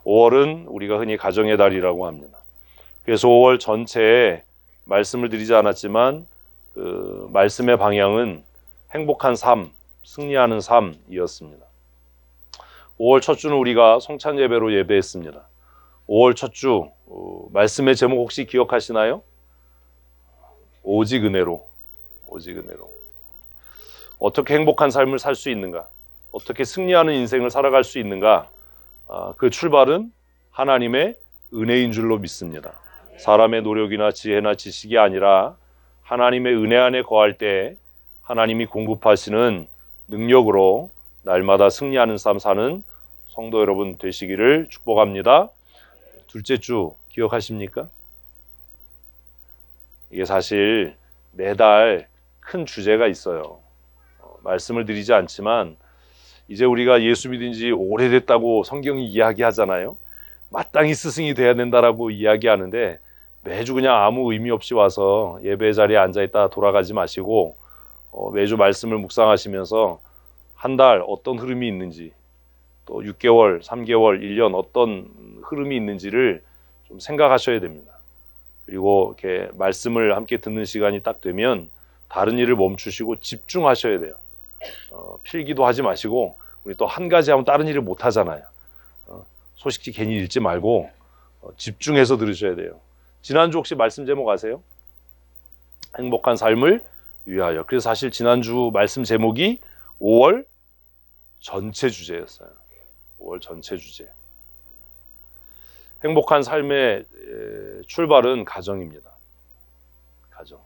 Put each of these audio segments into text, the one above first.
5월은 우리가 흔히 가정의 달이라고 합니다. 그래서 5월 전체에 말씀을 드리지 않았지만 그 말씀의 방향은 행복한 삶, 승리하는 삶이었습니다. 5월 첫 주는 우리가 성찬 예배로 예배했습니다. 5월 첫 주 말씀의 제목 혹시 기억하시나요? 오직 은혜로. 오직 은혜로. 어떻게 행복한 삶을 살 수 있는가? 어떻게 승리하는 인생을 살아갈 수 있는가? 그 출발은 하나님의 은혜인 줄로 믿습니다. 사람의 노력이나 지혜나 지식이 아니라 하나님의 은혜 안에 거할 때 하나님이 공급하시는 능력으로 날마다 승리하는 삶 사는 성도 여러분 되시기를 축복합니다. 둘째 주 기억하십니까? 이게 사실 매달 큰 주제가 있어요. 말씀을 드리지 않지만 이제 우리가 예수 믿은 지 오래됐다고 성경이 이야기하잖아요. 마땅히 스승이 돼야 된다라고 이야기하는데 매주 그냥 아무 의미 없이 와서 예배 자리에 앉아있다 돌아가지 마시고 매주 말씀을 묵상하시면서 한 달 어떤 흐름이 있는지 또 6개월, 3개월, 1년 어떤 흐름이 있는지를 좀 생각하셔야 됩니다. 그리고 이렇게 말씀을 함께 듣는 시간이 딱 되면 다른 일을 멈추시고 집중하셔야 돼요. 필기도 하지 마시고 우리 또 한 가지 하면 다른 일을 못 하잖아요. 소식지 괜히 읽지 말고 집중해서 들으셔야 돼요. 지난주 혹시 말씀 제목 아세요? 행복한 삶을 위하여. 그래서 사실 지난주 말씀 제목이 5월 전체 주제였어요. 5월 전체 주제. 행복한 삶의 출발은 가정입니다. 가정.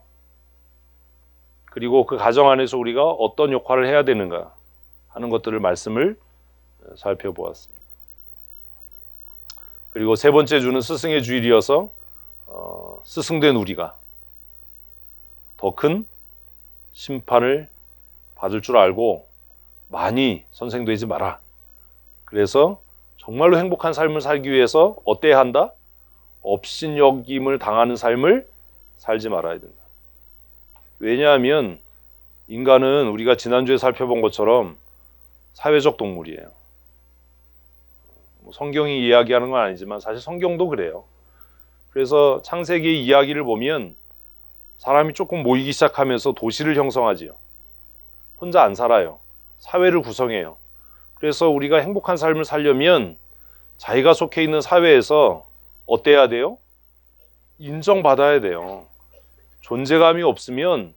그리고 그 가정 안에서 우리가 어떤 역할을 해야 되는가 하는 것들을 말씀을 살펴보았습니다. 그리고 세 번째 주는 스승의 주일이어서 스승된 우리가 더 큰 심판을 받을 줄 알고 많이 선생되지 마라. 그래서 정말로 행복한 삶을 살기 위해서 어때야 한다? 업신여김을 당하는 삶을 살지 말아야 된다. 왜냐하면 인간은 우리가 지난주에 살펴본 것처럼 사회적 동물이에요. 성경이 이야기하는 건 아니지만 사실 성경도 그래요. 그래서 창세기의 이야기를 보면 사람이 조금 모이기 시작하면서 도시를 형성하지요. 혼자 안 살아요. 사회를 구성해요. 그래서 우리가 행복한 삶을 살려면 자기가 속해 있는 사회에서 어때야 돼요? 인정받아야 돼요. 존재감이 없으면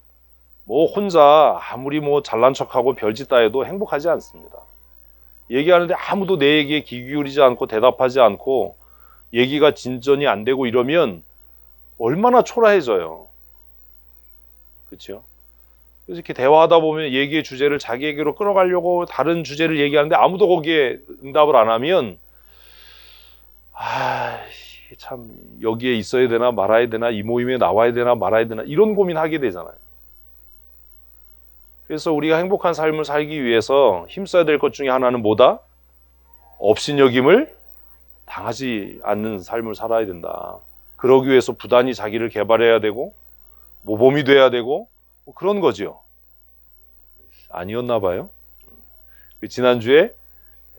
뭐 혼자 아무리 뭐 잘난 척하고 별짓 다 해도 행복하지 않습니다. 얘기하는데 아무도 내 얘기에 귀 기울이지 않고 대답하지 않고 얘기가 진전이 안 되고 이러면 얼마나 초라해져요. 그렇죠? 그래서 이렇게 대화하다 보면 얘기의 주제를 자기에게로 끌어가려고 다른 주제를 얘기하는데 아무도 거기에 응답을 안 하면 참 여기에 있어야 되나 말아야 되나 이 모임에 나와야 되나 말아야 되나 이런 고민하게 되잖아요. 그래서 우리가 행복한 삶을 살기 위해서 힘써야 될 것 중에 하나는 뭐다? 업신여김을 당하지 않는 삶을 살아야 된다. 그러기 위해서 부단히 자기를 개발해야 되고 모범이 돼야 되고 뭐 그런 거죠. 아니었나 봐요. 지난주에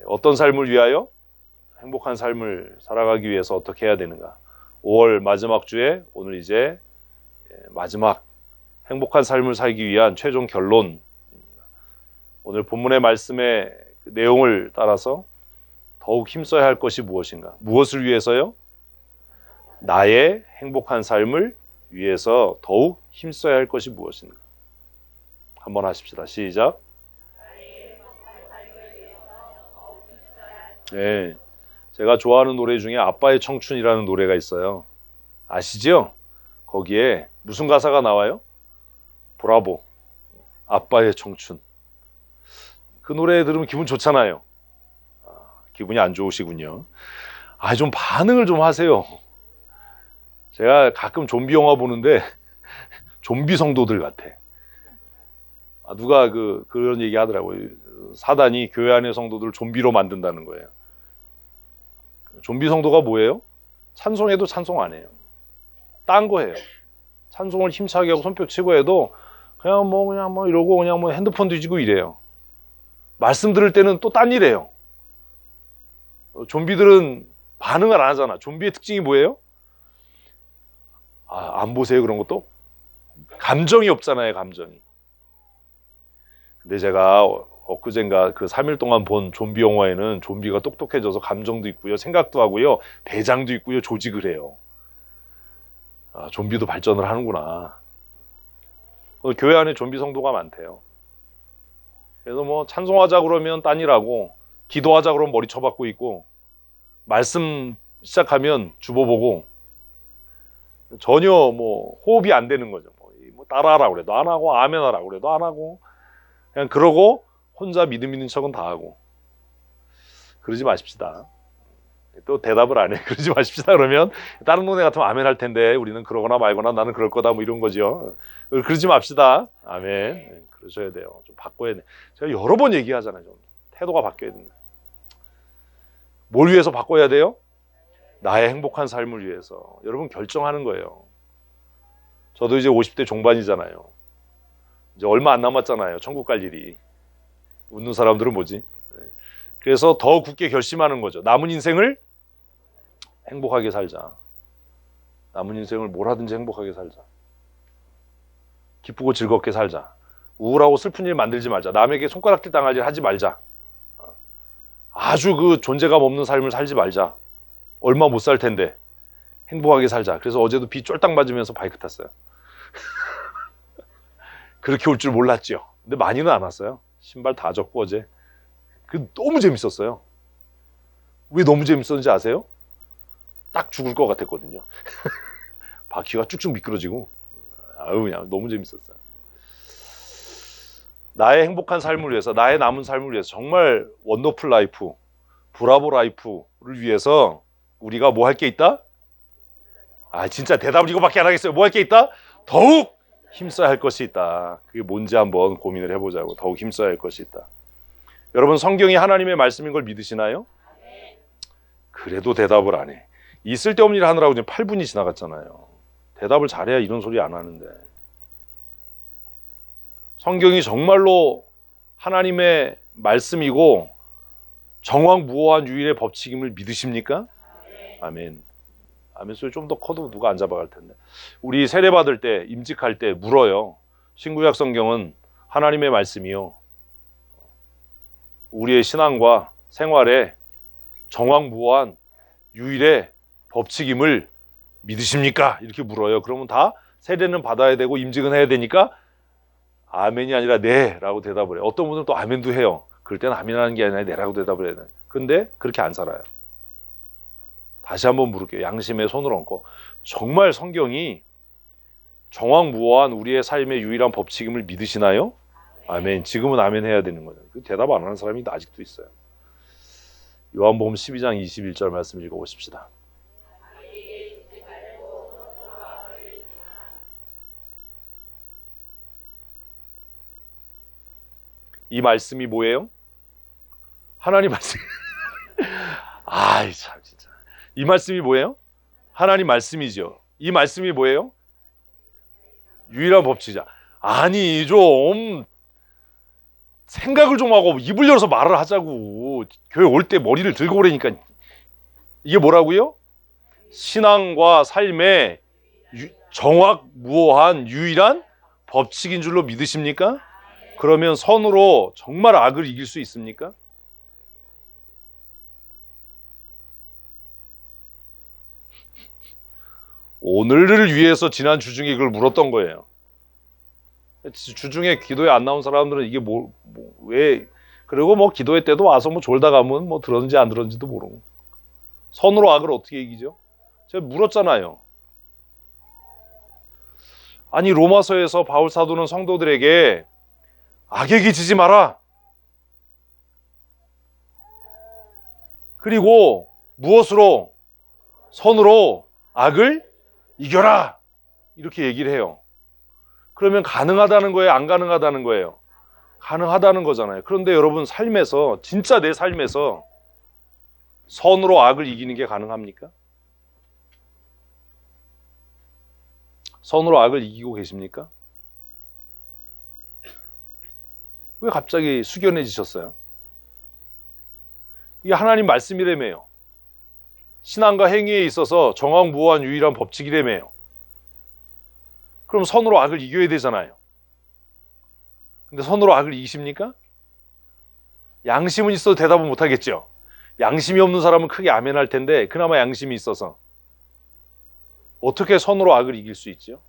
어떤 삶을 위하여? 행복한 삶을 살아가기 위해서 어떻게 해야 되는가? 5월 마지막 주에 오늘 이제 마지막 행복한 삶을 살기 위한 최종 결론. 오늘 본문의 말씀의 내용을 따라서 더욱 힘써야 할 것이 무엇인가? 무엇을 위해서요? 나의 행복한 삶을 위해서 더욱 힘써야 할 것이 무엇인가? 한번 하십시다. 시작. 네, 제가 좋아하는 노래 중에 아빠의 청춘이라는 노래가 있어요. 아시죠? 거기에 무슨 가사가 나와요? 브라보, 아빠의 청춘. 그 노래 들으면 기분 좋잖아요. 기분이 안 좋으시군요. 좀 반응을 좀 하세요. 제가 가끔 좀비 영화 보는데 좀비 성도들 같아. 누가 그런 얘기 하더라고요. 사단이 교회 안의 성도들을 좀비로 만든다는 거예요. 좀비 성도가 뭐예요? 찬송해도 찬송 안 해요. 딴 거 해요. 찬송을 힘차게 하고 손뼉 치고 해도 그냥 뭐 이러고 그냥 뭐 핸드폰 뒤지고 이래요. 말씀 들을 때는 또 딴 일해요. 좀비들은 반응을 안 하잖아. 좀비의 특징이 뭐예요? 안 보세요, 그런 것도? 감정이 없잖아요, 감정이. 근데 제가 엊그젠가 그 3일 동안 본 좀비 영화에는 좀비가 똑똑해져서 감정도 있고요, 생각도 하고요, 대장도 있고요, 조직을 해요. 좀비도 발전을 하는구나. 교회 안에 좀비 성도가 많대요. 그래서 뭐 찬송하자 그러면 딴일하고, 기도하자 그러면 머리 쳐박고 있고, 말씀 시작하면 주보보고, 전혀 뭐 호흡이 안 되는 거죠. 뭐 따라하라고 그래도 안 하고, 아멘 하라고 그래도 안 하고, 그냥 그러고 혼자 믿음 있는 척은 다 하고. 그러지 마십시다. 또 대답을 안 해. 그러지 마십시다 그러면 다른 동네 같으면 아멘 할 텐데 우리는 그러거나 말거나 나는 그럴 거다 뭐 이런 거죠. 그러지 맙시다. 아멘. 그러셔야 돼요. 좀 바꿔야 돼. 제가 여러 번 얘기하잖아요. 좀 태도가 바뀌어야 된다. 뭘 위해서 바꿔야 돼요? 나의 행복한 삶을 위해서. 여러분 결정하는 거예요. 저도 이제 50대 종반이잖아요. 이제 얼마 안 남았잖아요. 천국 갈 일이. 웃는 사람들은 뭐지? 그래서 더 굳게 결심하는 거죠. 남은 인생을 행복하게 살자. 남은 인생을 뭘 하든지 행복하게 살자. 기쁘고 즐겁게 살자. 우울하고 슬픈 일 만들지 말자. 남에게 손가락질 당할 일 하지 말자. 아주 그 존재감 없는 삶을 살지 말자. 얼마 못 살 텐데 행복하게 살자. 그래서 어제도 비 쫄딱 맞으면서 바이크 탔어요. 그렇게 올 줄 몰랐죠. 근데 많이는 안 왔어요. 신발 다 젖고 어제. 너무 재밌었어요. 왜 너무 재밌었는지 아세요? 딱 죽을 것 같았거든요. 바퀴가 쭉쭉 미끄러지고 그냥 너무 재밌었어요. 나의 행복한 삶을 위해서, 나의 남은 삶을 위해서, 정말 원더풀 라이프, 브라보 라이프를 위해서 우리가 뭐 할 게 있다? 진짜 대답을 이거밖에 안 하겠어요. 뭐 할 게 있다? 더욱 힘써야 할 것이 있다. 그게 뭔지 한번 고민을 해보자고. 더욱 힘써야 할 것이 있다. 여러분 성경이 하나님의 말씀인 걸 믿으시나요? 그래도 대답을 안 해. 이 쓸데없는 일 하느라고 지금 8분이 지나갔잖아요. 대답을 잘해야 이런 소리 안 하는데. 성경이 정말로 하나님의 말씀이고 정확무오한 유일의 법칙임을 믿으십니까? 아멘. 아멘 소리 좀 더 커도 누가 안 잡아갈 텐데. 우리 세례 받을 때, 임직할 때 물어요. 신구약 성경은 하나님의 말씀이요, 우리의 신앙과 생활에 정확무오한 유일의 법칙임을 믿으십니까? 이렇게 물어요. 그러면 다 세례는 받아야 되고 임직은 해야 되니까 아멘이 아니라 네 라고 대답을 해요. 어떤 분들은 또 아멘도 해요. 그럴 때는 아멘하는 게 아니라 네라고 대답을 해야 돼요. 근데 그렇게 안 살아요. 다시 한번 물을게요. 양심에 손을 얹고, 정말 성경이 정확무오한 우리의 삶의 유일한 법칙임을 믿으시나요? 아멘. 지금은 아멘 해야 되는 거죠. 대답 안 하는 사람이 아직도 있어요. 요한복음 12장 21절 말씀 읽어보십시다. 이 말씀이 뭐예요? 하나님 말씀. 참 진짜. 이 말씀이 뭐예요? 하나님 말씀이죠. 이 말씀이 뭐예요? 유일한 법칙이자. 아니 좀 생각을 좀 하고 입을 열어서 말을 하자고. 교회 올 때 머리를 들고 오라니까. 이게 뭐라고요? 신앙과 삶의 정확무오한 유일한 법칙인 줄로 믿으십니까? 그러면 선으로 정말 악을 이길 수 있습니까? 오늘을 위해서 지난 주중에 그걸 물었던 거예요. 주중에 기도에 안 나온 사람들은 이게 왜, 그리고 뭐 기도회 때도 와서 뭐 졸다 가면 뭐 들었는지 안 들었는지도 모르고. 선으로 악을 어떻게 이기죠? 제가 물었잖아요. 아니 로마서에서 바울 사도는 성도들에게 악에게 지지 마라. 그리고 무엇으로? 선으로 악을 이겨라. 이렇게 얘기를 해요. 그러면 가능하다는 거예요? 안 가능하다는 거예요? 가능하다는 거잖아요. 그런데 여러분 삶에서, 진짜 내 삶에서 선으로 악을 이기는 게 가능합니까? 선으로 악을 이기고 계십니까? 왜 갑자기 숙연해지셨어요? 이게 하나님 말씀이라며요. 신앙과 행위에 있어서 정확무한 유일한 법칙이라며요. 그럼 선으로 악을 이겨야 되잖아요. 근데 선으로 악을 이기십니까? 양심은 있어도 대답을 못하겠죠. 양심이 없는 사람은 크게 아멘할 텐데 그나마 양심이 있어서 어떻게 선으로 악을 이길 수 있죠?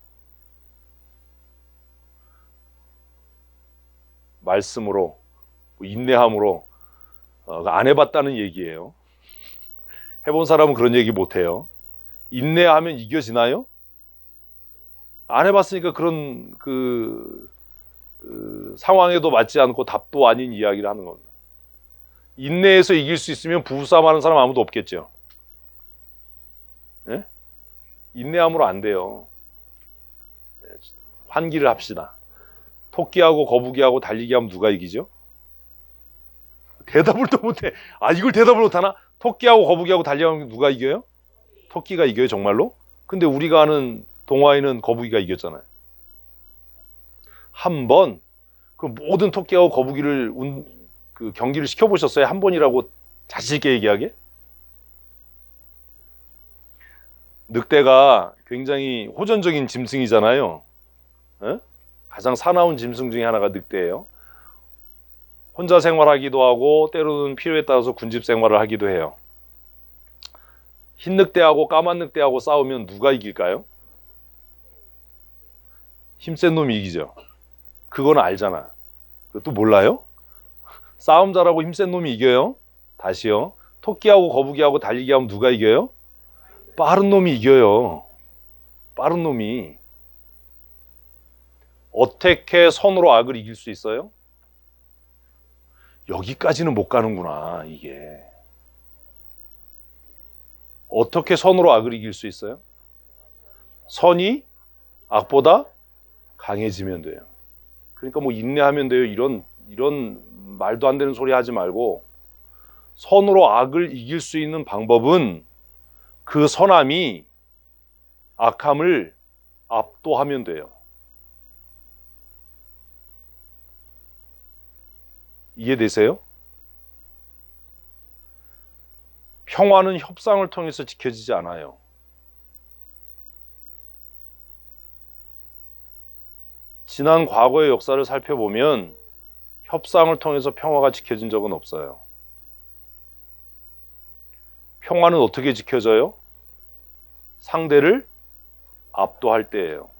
말씀으로, 인내함으로. 안 해봤다는 얘기예요. 해본 사람은 그런 얘기 못해요. 인내하면 이겨지나요? 안 해봤으니까 그런 상황에도 맞지 않고 답도 아닌 이야기를 하는 겁니다. 인내해서 이길 수 있으면 부부싸움하는 사람 아무도 없겠죠. 예? 인내함으로 안 돼요. 환기를 합시다. 토끼하고 거북이하고 달리기 하면 누가 이기죠? 대답을 또 못해. 이걸 대답을 못하나? 토끼하고 거북이하고 달리기 하면 누가 이겨요? 토끼가 이겨요, 정말로? 근데 우리가 아는 동화에는 거북이가 이겼잖아요. 한 번, 그 모든 토끼하고 거북이를 경기를 시켜보셨어요? 한 번이라고 자신있게 얘기하게? 늑대가 굉장히 호전적인 짐승이잖아요. 에? 가장 사나운 짐승 중에 하나가 늑대예요. 혼자 생활하기도 하고 때로는 필요에 따라서 군집 생활을 하기도 해요. 흰 늑대하고 까만 늑대하고 싸우면 누가 이길까요? 힘센 놈이 이기죠. 그건 알잖아. 그것도 몰라요? 싸움 잘하고 힘센 놈이 이겨요. 다시요. 토끼하고 거북이하고 달리기 하면 누가 이겨요? 빠른 놈이 이겨요. 빠른 놈이. 어떻게 선으로 악을 이길 수 있어요? 여기까지는 못 가는구나, 이게. 어떻게 선으로 악을 이길 수 있어요? 선이 악보다 강해지면 돼요. 그러니까 뭐 인내하면 돼요. 이런 말도 안 되는 소리 하지 말고, 선으로 악을 이길 수 있는 방법은 그 선함이 악함을 압도하면 돼요. 이해되세요? 평화는 협상을 통해서 지켜지지 않아요. 지난 과거의 역사를 살펴보면 협상을 통해서 평화가 지켜진 적은 없어요. 평화는 어떻게 지켜져요? 상대를 압도할 때예요.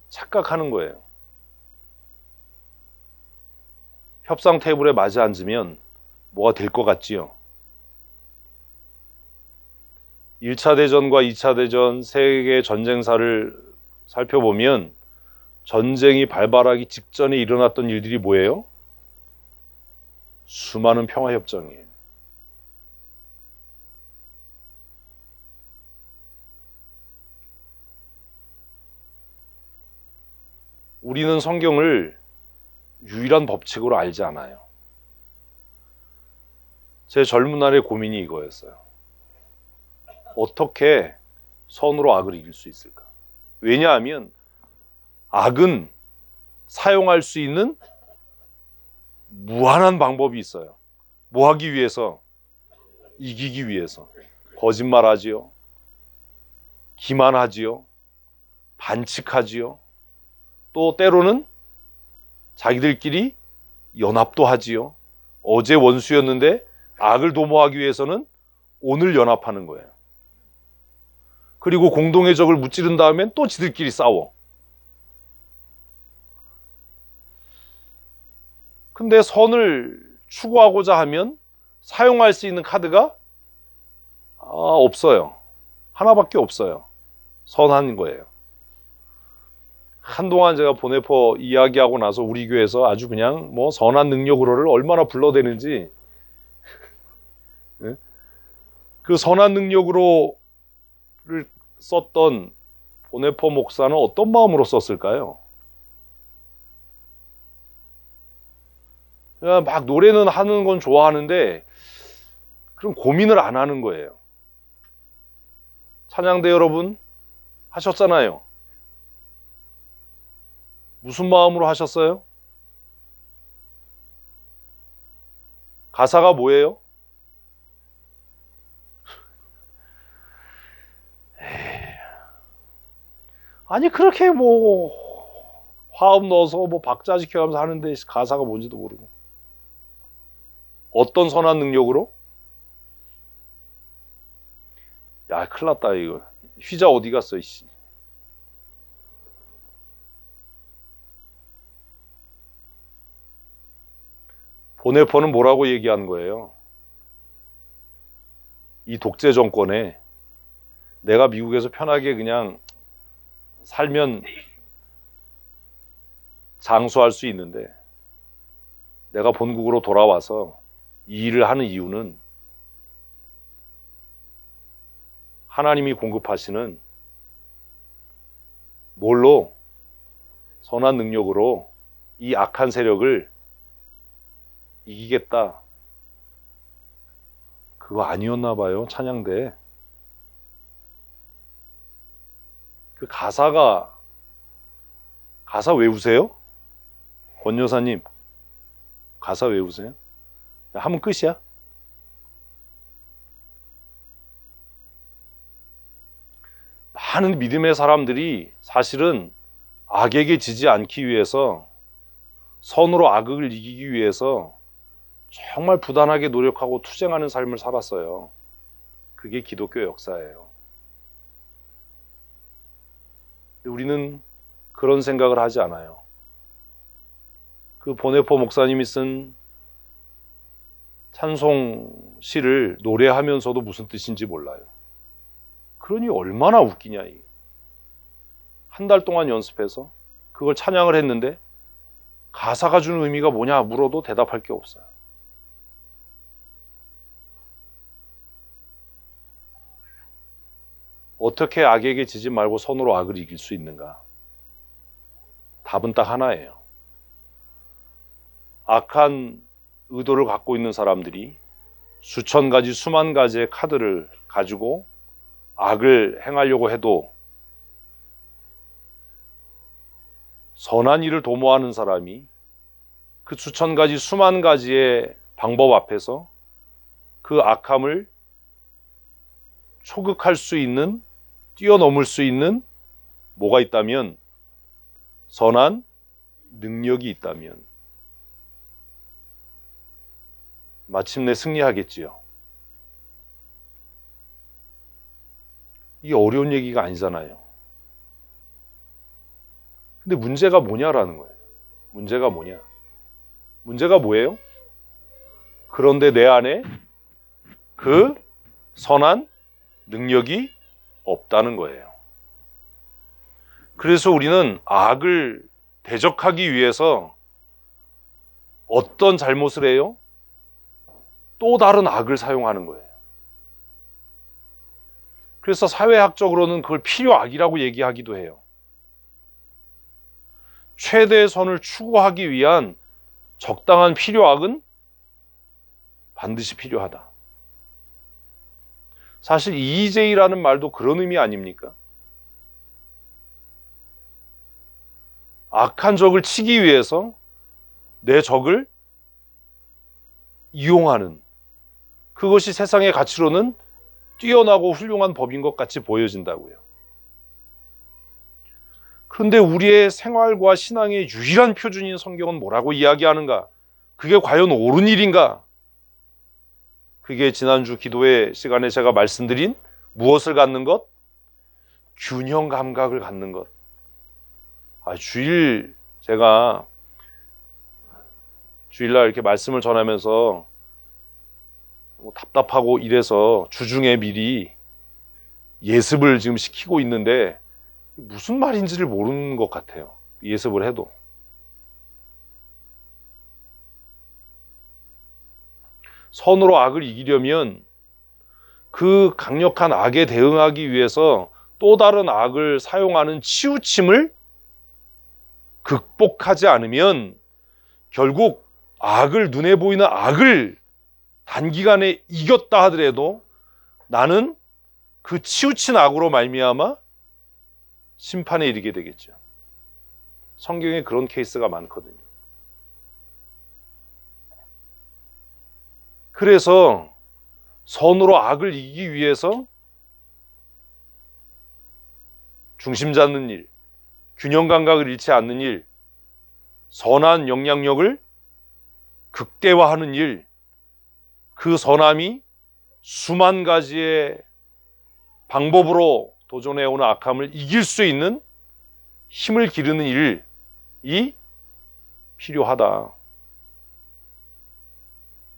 착각하는 거예요. 협상 테이블에 마주 앉으면 뭐가 될 것 같지요? 1차 대전과 2차 대전 세계 전쟁사를 살펴보면 전쟁이 발발하기 직전에 일어났던 일들이 뭐예요? 수많은 평화협정이에요. 우리는 성경을 유일한 법칙으로 알지 않아요. 제 젊은 날의 고민이 이거였어요. 어떻게 선으로 악을 이길 수 있을까? 왜냐하면 악은 사용할 수 있는 무한한 방법이 있어요. 뭐 하기 위해서? 이기기 위해서. 거짓말하지요. 기만하지요. 반칙하지요. 또 때로는 자기들끼리 연합도 하지요. 어제 원수였는데 악을 도모하기 위해서는 오늘 연합하는 거예요. 그리고 공동의 적을 무찌른 다음엔 또 지들끼리 싸워. 근데 선을 추구하고자 하면 사용할 수 있는 카드가 없어요. 하나밖에 없어요. 선한 거예요. 한동안 제가 보네포 이야기하고 나서 우리 교회에서 아주 그냥 뭐 선한 능력으로를 얼마나 불러대는지 그 선한 능력으로를 썼던 보네포 목사는 어떤 마음으로 썼을까요? 그냥 막 노래는 하는 건 좋아하는데 그럼 고민을 안 하는 거예요. 찬양대 여러분 하셨잖아요. 무슨 마음으로 하셨어요? 가사가 뭐예요? 아니 그렇게 뭐 화음 넣어서 뭐 박자 지켜가면서 하는데 가사가 뭔지도 모르고 어떤 선한 능력으로? 야 큰일 났다 이거. 휘자 어디 갔어 이씨. 보네포는 뭐라고 얘기한 거예요? 이 독재 정권에 내가 미국에서 편하게 그냥 살면 장수할 수 있는데 내가 본국으로 돌아와서 이 일을 하는 이유는 하나님이 공급하시는 뭘로? 선한 능력으로 이 악한 세력을 이기겠다. 그거 아니었나 봐요. 찬양대. 그 가사 외우세요? 권 여사님 가사 외우세요? 하면 끝이야. 많은 믿음의 사람들이 사실은 악에게 지지 않기 위해서 선으로 악을 이기기 위해서 정말 부단하게 노력하고 투쟁하는 삶을 살았어요. 그게 기독교 역사예요. 우리는 그런 생각을 하지 않아요. 그 보네포 목사님이 쓴 찬송 시를 노래하면서도 무슨 뜻인지 몰라요. 그러니 얼마나 웃기냐. 한 달 동안 연습해서 그걸 찬양을 했는데 가사가 주는 의미가 뭐냐 물어도 대답할 게 없어요. 어떻게 악에게 지지 말고 선으로 악을 이길 수 있는가? 답은 딱 하나예요. 악한 의도를 갖고 있는 사람들이 수천 가지, 수만 가지의 카드를 가지고 악을 행하려고 해도 선한 일을 도모하는 사람이 그 수천 가지, 수만 가지의 방법 앞에서 그 악함을 초극할 수 있는, 뛰어넘을 수 있는 뭐가 있다면, 선한 능력이 있다면 마침내 승리하겠지요. 이게 어려운 얘기가 아니잖아요. 근데 문제가 뭐냐라는 거예요. 문제가 뭐냐? 문제가 뭐예요? 그런데 내 안에 그 선한 능력이 없다는 거예요. 그래서 우리는 악을 대적하기 위해서 어떤 잘못을 해요? 또 다른 악을 사용하는 거예요. 그래서 사회학적으로는 그걸 필요악이라고 얘기하기도 해요. 최대의 선을 추구하기 위한 적당한 필요악은 반드시 필요하다. 사실 EJ라는 말도 그런 의미 아닙니까? 악한 적을 치기 위해서 내 적을 이용하는, 그것이 세상의 가치로는 뛰어나고 훌륭한 법인 것 같이 보여진다고요. 그런데 우리의 생활과 신앙의 유일한 표준인 성경은 뭐라고 이야기하는가? 그게 과연 옳은 일인가? 그게 지난주 기도회 시간에 제가 말씀드린 무엇을 갖는 것? 균형 감각을 갖는 것. 제가 주일날 이렇게 말씀을 전하면서 뭐 답답하고 이래서 주중에 미리 예습을 지금 시키고 있는데 무슨 말인지를 모르는 것 같아요. 예습을 해도. 선으로 악을 이기려면 그 강력한 악에 대응하기 위해서 또 다른 악을 사용하는 치우침을 극복하지 않으면 결국 눈에 보이는 악을 단기간에 이겼다 하더라도 나는 그 치우친 악으로 말미암아 심판에 이르게 되겠죠. 성경에 그런 케이스가 많거든요. 그래서 선으로 악을 이기기 위해서 중심 잡는 일, 균형 감각을 잃지 않는 일, 선한 영향력을 극대화하는 일, 그 선함이 수만 가지의 방법으로 도전해오는 악함을 이길 수 있는 힘을 기르는 일이 필요하다.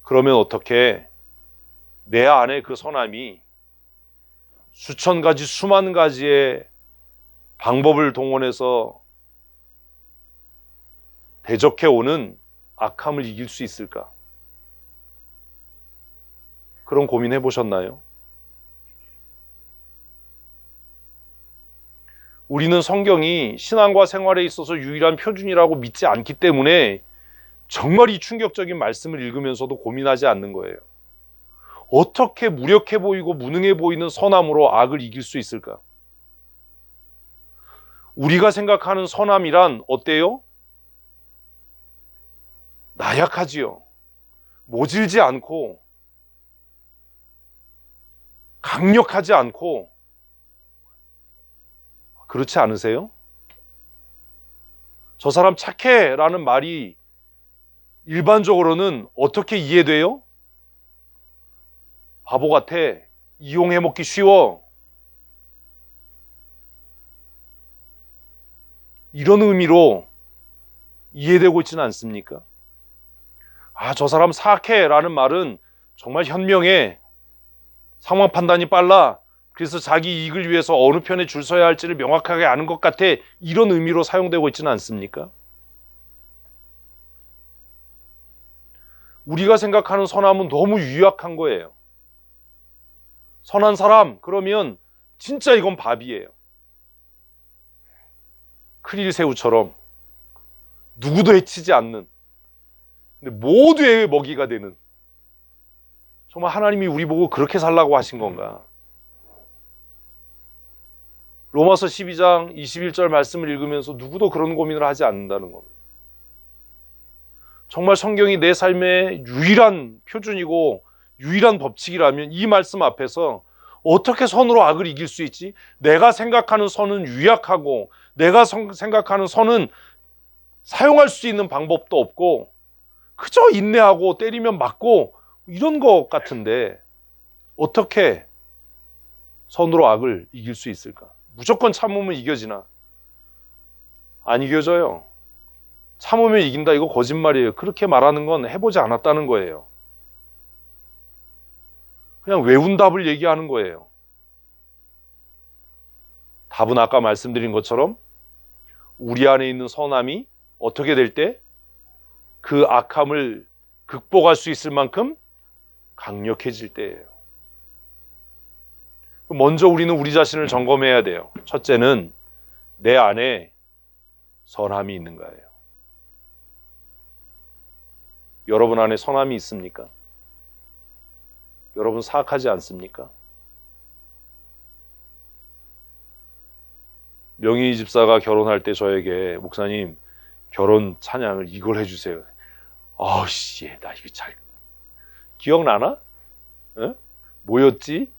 그러면 어떻게 내 안에 그 선함이 수천 가지, 수만 가지의 방법을 동원해서 대적해오는 악함을 이길 수 있을까? 그런 고민해 보셨나요? 우리는 성경이 신앙과 생활에 있어서 유일한 표준이라고 믿지 않기 때문에 정말 이 충격적인 말씀을 읽으면서도 고민하지 않는 거예요. 어떻게 무력해 보이고 무능해 보이는 선함으로 악을 이길 수 있을까? 우리가 생각하는 선함이란 어때요? 나약하지요. 모질지 않고 강력하지 않고 그렇지 않으세요? 저 사람 착해라는 말이 일반적으로는 어떻게 이해돼요? 바보 같아. 이용해 먹기 쉬워. 이런 의미로 이해되고 있지는 않습니까? 아, 저 사람 사악해라는 말은 정말 현명해. 상황 판단이 빨라. 그래서 자기 이익을 위해서 어느 편에 줄 서야 할지를 명확하게 아는 것 같아. 이런 의미로 사용되고 있지는 않습니까? 우리가 생각하는 선함은 너무 유약한 거예요. 선한 사람 그러면 진짜 이건 밥이에요. 크릴새우처럼 누구도 해치지 않는, 근데 모두의 먹이가 되는, 정말 하나님이 우리 보고 그렇게 살라고 하신 건가? 로마서 12장 21절 말씀을 읽으면서 누구도 그런 고민을 하지 않는다는 겁니다. 정말 성경이 내 삶의 유일한 표준이고 유일한 법칙이라면 이 말씀 앞에서 어떻게 선으로 악을 이길 수 있지? 내가 생각하는 선은 유약하고 내가 생각하는 선은 사용할 수 있는 방법도 없고 그저 인내하고 때리면 맞고 이런 것 같은데 어떻게 선으로 악을 이길 수 있을까? 무조건 참으면 이겨지나? 안 이겨져요. 참으면 이긴다, 이거 거짓말이에요. 그렇게 말하는 건 해보지 않았다는 거예요. 그냥 외운 답을 얘기하는 거예요. 답은 아까 말씀드린 것처럼 우리 안에 있는 선함이 어떻게 될 때 그 악함을 극복할 수 있을 만큼 강력해질 때예요. 먼저 우리는 우리 자신을 점검해야 돼요. 첫째는 내 안에 선함이 있는가예요. 여러분 안에 선함이 있습니까? 여러분 사악하지 않습니까? 명희 집사가 결혼할 때 저에게 목사님 결혼 찬양을 이걸 해주세요. 아우씨, 나 이거 잘 기억나나? 에? 뭐였지?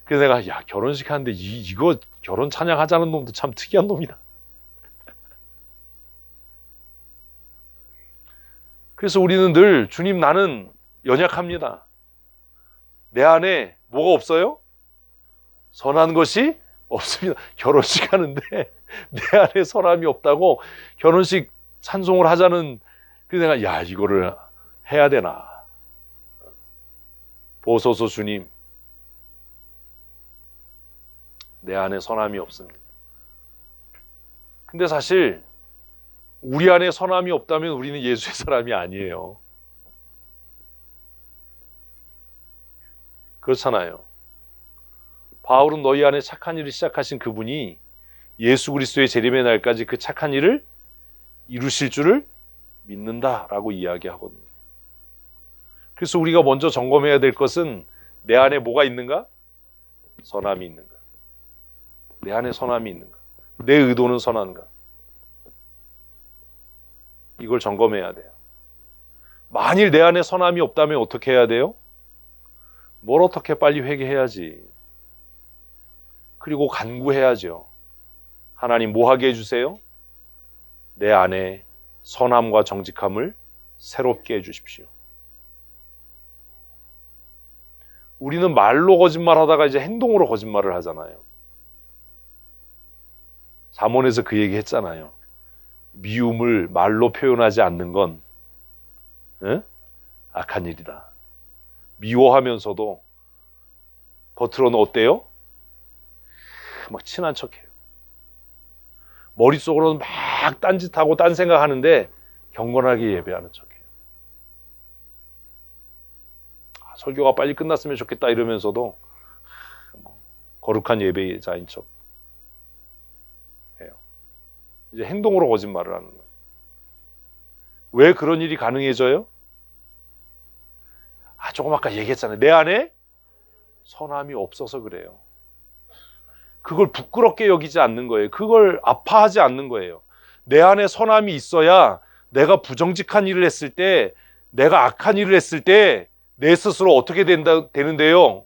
그래서 내가 야 결혼식 하는데 이거 결혼 찬양하자는 놈도 참 특이한 놈이다. 그래서 우리는 늘 주님 나는 연약합니다. 내 안에 뭐가 없어요? 선한 것이 없습니다. 결혼식 하는데 내 안에 선함이 없다고 결혼식 찬송을 하자는, 그래서 내가 야 이거를 해야 되나. 보소서 주님, 내 안에 선함이 없습니다. 근데 사실 우리 안에 선함이 없다면 우리는 예수의 사람이 아니에요. 그렇잖아요. 바울은 너희 안에 착한 일을 시작하신 그분이 예수 그리스도의 재림의 날까지 그 착한 일을 이루실 줄을 믿는다라고 이야기하거든요. 그래서 우리가 먼저 점검해야 될 것은 내 안에 뭐가 있는가? 선함이 있는가? 내 안에 선함이 있는가? 내 의도는 선한가? 이걸 점검해야 돼요. 만일 내 안에 선함이 없다면 어떻게 해야 돼요? 뭘 어떻게 빨리 회개해야지. 그리고 간구해야죠. 하나님 뭐 하게 해주세요? 내 안에 선함과 정직함을 새롭게 해주십시오. 우리는 말로 거짓말하다가 이제 행동으로 거짓말을 하잖아요. 잠언에서 그 얘기 했잖아요. 미움을 말로 표현하지 않는 건 악한 일이다. 미워하면서도 겉으로는 어때요? 막 친한 척해요. 머릿속으로는 막 딴짓하고 딴 생각하는데 경건하게 예배하는 척해요. 설교가 빨리 끝났으면 좋겠다 이러면서도 거룩한 예배자인 척 해요. 이제 행동으로 거짓말을 하는 거예요. 왜 그런 일이 가능해져요? 조금 아까 얘기했잖아요. 내 안에 선함이 없어서 그래요. 그걸 부끄럽게 여기지 않는 거예요. 그걸 아파하지 않는 거예요. 내 안에 선함이 있어야 내가 부정직한 일을 했을 때, 내가 악한 일을 했을 때 내 스스로 어떻게 되는데요?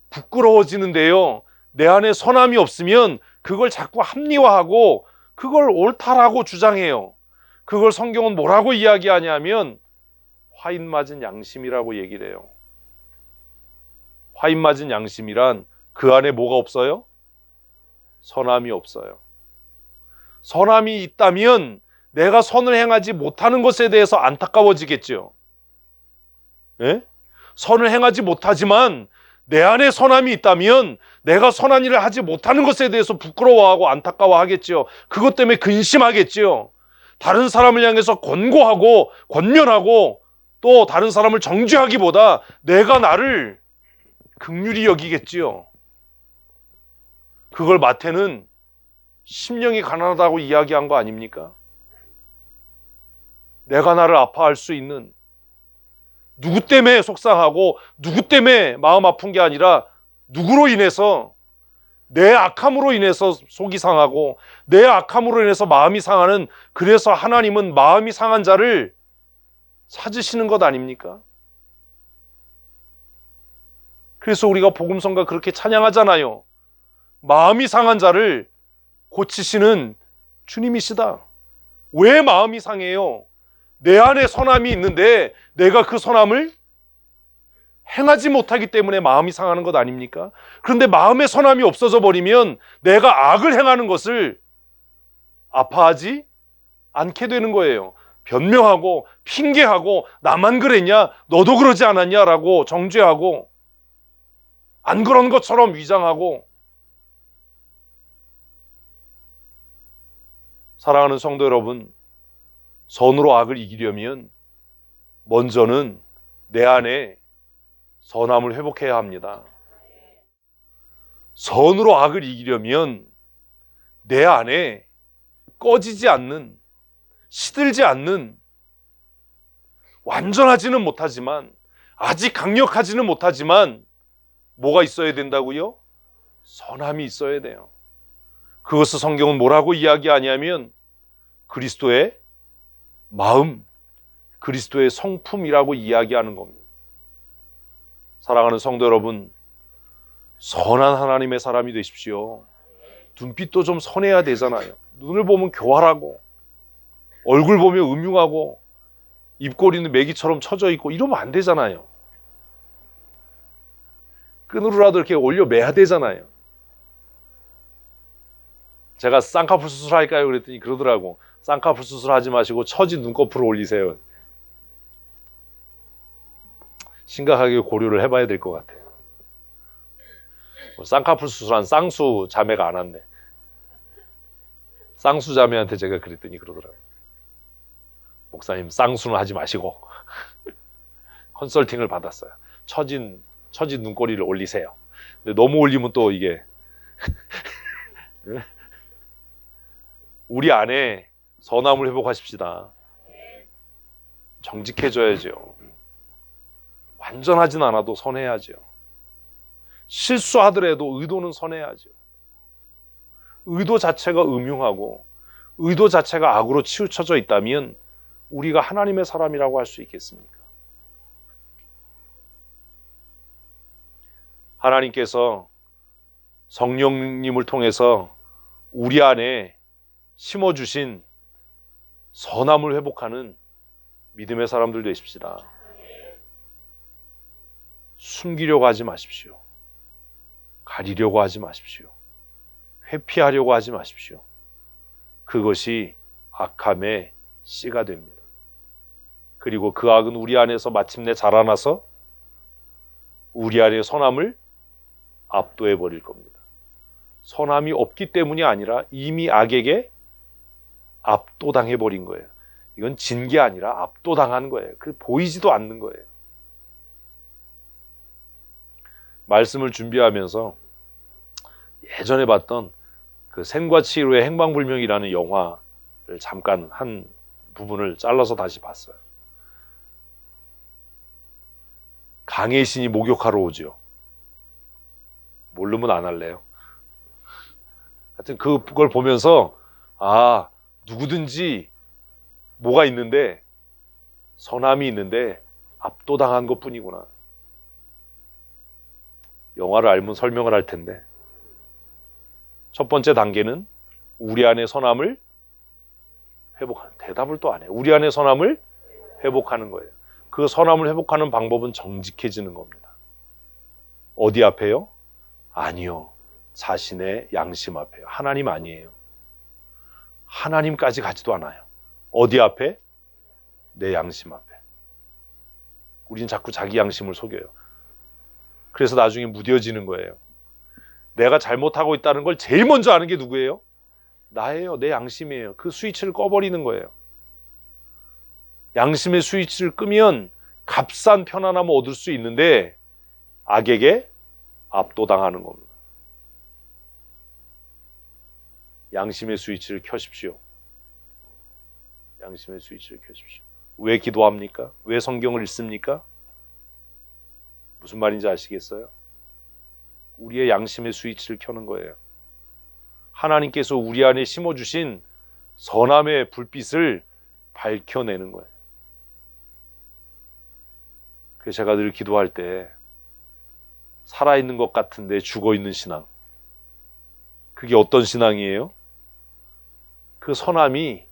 부끄러워지는데요. 내 안에 선함이 없으면 그걸 자꾸 합리화하고 그걸 옳다라고 주장해요. 그걸 성경은 뭐라고 이야기하냐면 화인 맞은 양심이라고 얘기를 해요. 화인 맞은 양심이란 그 안에 뭐가 없어요? 선함이 없어요. 선함이 있다면 내가 선을 행하지 못하는 것에 대해서 안타까워지겠죠. 예? 선을 행하지 못하지만 내 안에 선함이 있다면 내가 선한 일을 하지 못하는 것에 대해서 부끄러워하고 안타까워하겠죠. 그것 때문에 근심하겠죠. 다른 사람을 향해서 권고하고 권면하고 또 다른 사람을 정죄하기보다 내가 나를 긍휼히 여기겠지요. 그걸 마태는 심령이 가난하다고 이야기한 거 아닙니까? 내가 나를 아파할 수 있는, 누구 때문에 속상하고 누구 때문에 마음 아픈 게 아니라 누구로 인해서, 내 악함으로 인해서 속이 상하고 내 악함으로 인해서 마음이 상하는, 그래서 하나님은 마음이 상한 자를 찾으시는 것 아닙니까? 그래서 우리가 복음성가 그렇게 찬양하잖아요. 마음이 상한 자를 고치시는 주님이시다. 왜 마음이 상해요? 내 안에 선함이 있는데 내가 그 선함을 행하지 못하기 때문에 마음이 상하는 것 아닙니까? 그런데 마음에 선함이 없어져 버리면 내가 악을 행하는 것을 아파하지 않게 되는 거예요. 변명하고 핑계하고 나만 그랬냐? 너도 그러지 않았냐? 라고 정죄하고 안 그런 것처럼 위장하고. 사랑하는 성도 여러분, 선으로 악을 이기려면 먼저는 내 안에 선함을 회복해야 합니다. 선으로 악을 이기려면 내 안에 꺼지지 않는, 시들지 않는, 완전하지는 못하지만, 아직 강력하지는 못하지만 뭐가 있어야 된다고요? 선함이 있어야 돼요. 그것을 성경은 뭐라고 이야기하냐면 그리스도의 마음, 그리스도의 성품이라고 이야기하는 겁니다. 사랑하는 성도 여러분, 선한 하나님의 사람이 되십시오. 눈빛도 좀 선해야 되잖아요. 눈을 보면 교활하고 얼굴 보면 음흉하고 입꼬리는 메기처럼 쳐져 있고 이러면 안 되잖아요. 끈으로라도 이렇게 올려 매야 되잖아요. 제가 쌍꺼풀 수술할까요? 그랬더니 그러더라고. 쌍꺼풀 수술하지 마시고 처진 눈꺼풀을 올리세요. 심각하게 고려를 해봐야 될 것 같아요. 쌍꺼풀 수술한 쌍수 자매가 안 왔네. 쌍수 자매한테 제가 그랬더니 그러더라고요. 목사님, 쌍수는 하지 마시고 컨설팅을 받았어요. 처진 눈꼬리를 올리세요. 근데 너무 올리면 또 이게 우리 안에 선함을 회복하십시다. 정직해져야죠. 완전하진 않아도 선해야죠. 실수하더라도 의도는 선해야죠. 의도 자체가 음흉하고 의도 자체가 악으로 치우쳐져 있다면 우리가 하나님의 사람이라고 할 수 있겠습니까? 하나님께서 성령님을 통해서 우리 안에 심어주신 선함을 회복하는 믿음의 사람들 되십시다. 숨기려고 하지 마십시오. 가리려고 하지 마십시오. 회피하려고 하지 마십시오. 그것이 악함의 씨가 됩니다. 그리고 그 악은 우리 안에서 마침내 자라나서 우리 안의 선함을 압도해 버릴 겁니다. 선함이 없기 때문이 아니라 이미 악에게 압도당해 버린 거예요. 이건 진 게 아니라 압도당한 거예요. 그 보이지도 않는 거예요. 말씀을 준비하면서 예전에 봤던 그 샌과 치히로의 행방불명이라는 영화를 잠깐 한 부분을 잘라서 다시 봤어요. 강의 신이 목욕하러 오죠. 모르면 안 할래요. 하여튼 그걸 보면서 누구든지 뭐가 있는데 선함이 있는데 압도당한 것뿐이구나. 영화를 알면 설명을 할 텐데 첫 번째 단계는 우리 안의 선함을 회복하는, 대답을 또 안 해요. 우리 안의 선함을 회복하는 거예요. 그 선함을 회복하는 방법은 정직해지는 겁니다. 어디 앞에요? 아니요. 자신의 양심 앞에요. 하나님 아니에요. 하나님까지 가지도 않아요. 어디 앞에? 내 양심 앞에. 우리는 자꾸 자기 양심을 속여요. 그래서 나중에 무뎌지는 거예요. 내가 잘못하고 있다는 걸 제일 먼저 아는 게 누구예요? 나예요. 내 양심이에요. 그 스위치를 꺼버리는 거예요. 양심의 스위치를 끄면 값싼 편안함을 얻을 수 있는데 악에게 압도당하는 겁니다. 양심의 스위치를 켜십시오. 양심의 스위치를 켜십시오. 왜 기도합니까? 왜 성경을 읽습니까? 무슨 말인지 아시겠어요? 우리의 양심의 스위치를 켜는 거예요. 하나님께서 우리 안에 심어주신 선함의 불빛을 밝혀내는 거예요. 그래서 제가 늘 기도할 때 살아있는 것 같은데 죽어있는 신앙, 그게 어떤 신앙이에요? 그 선함이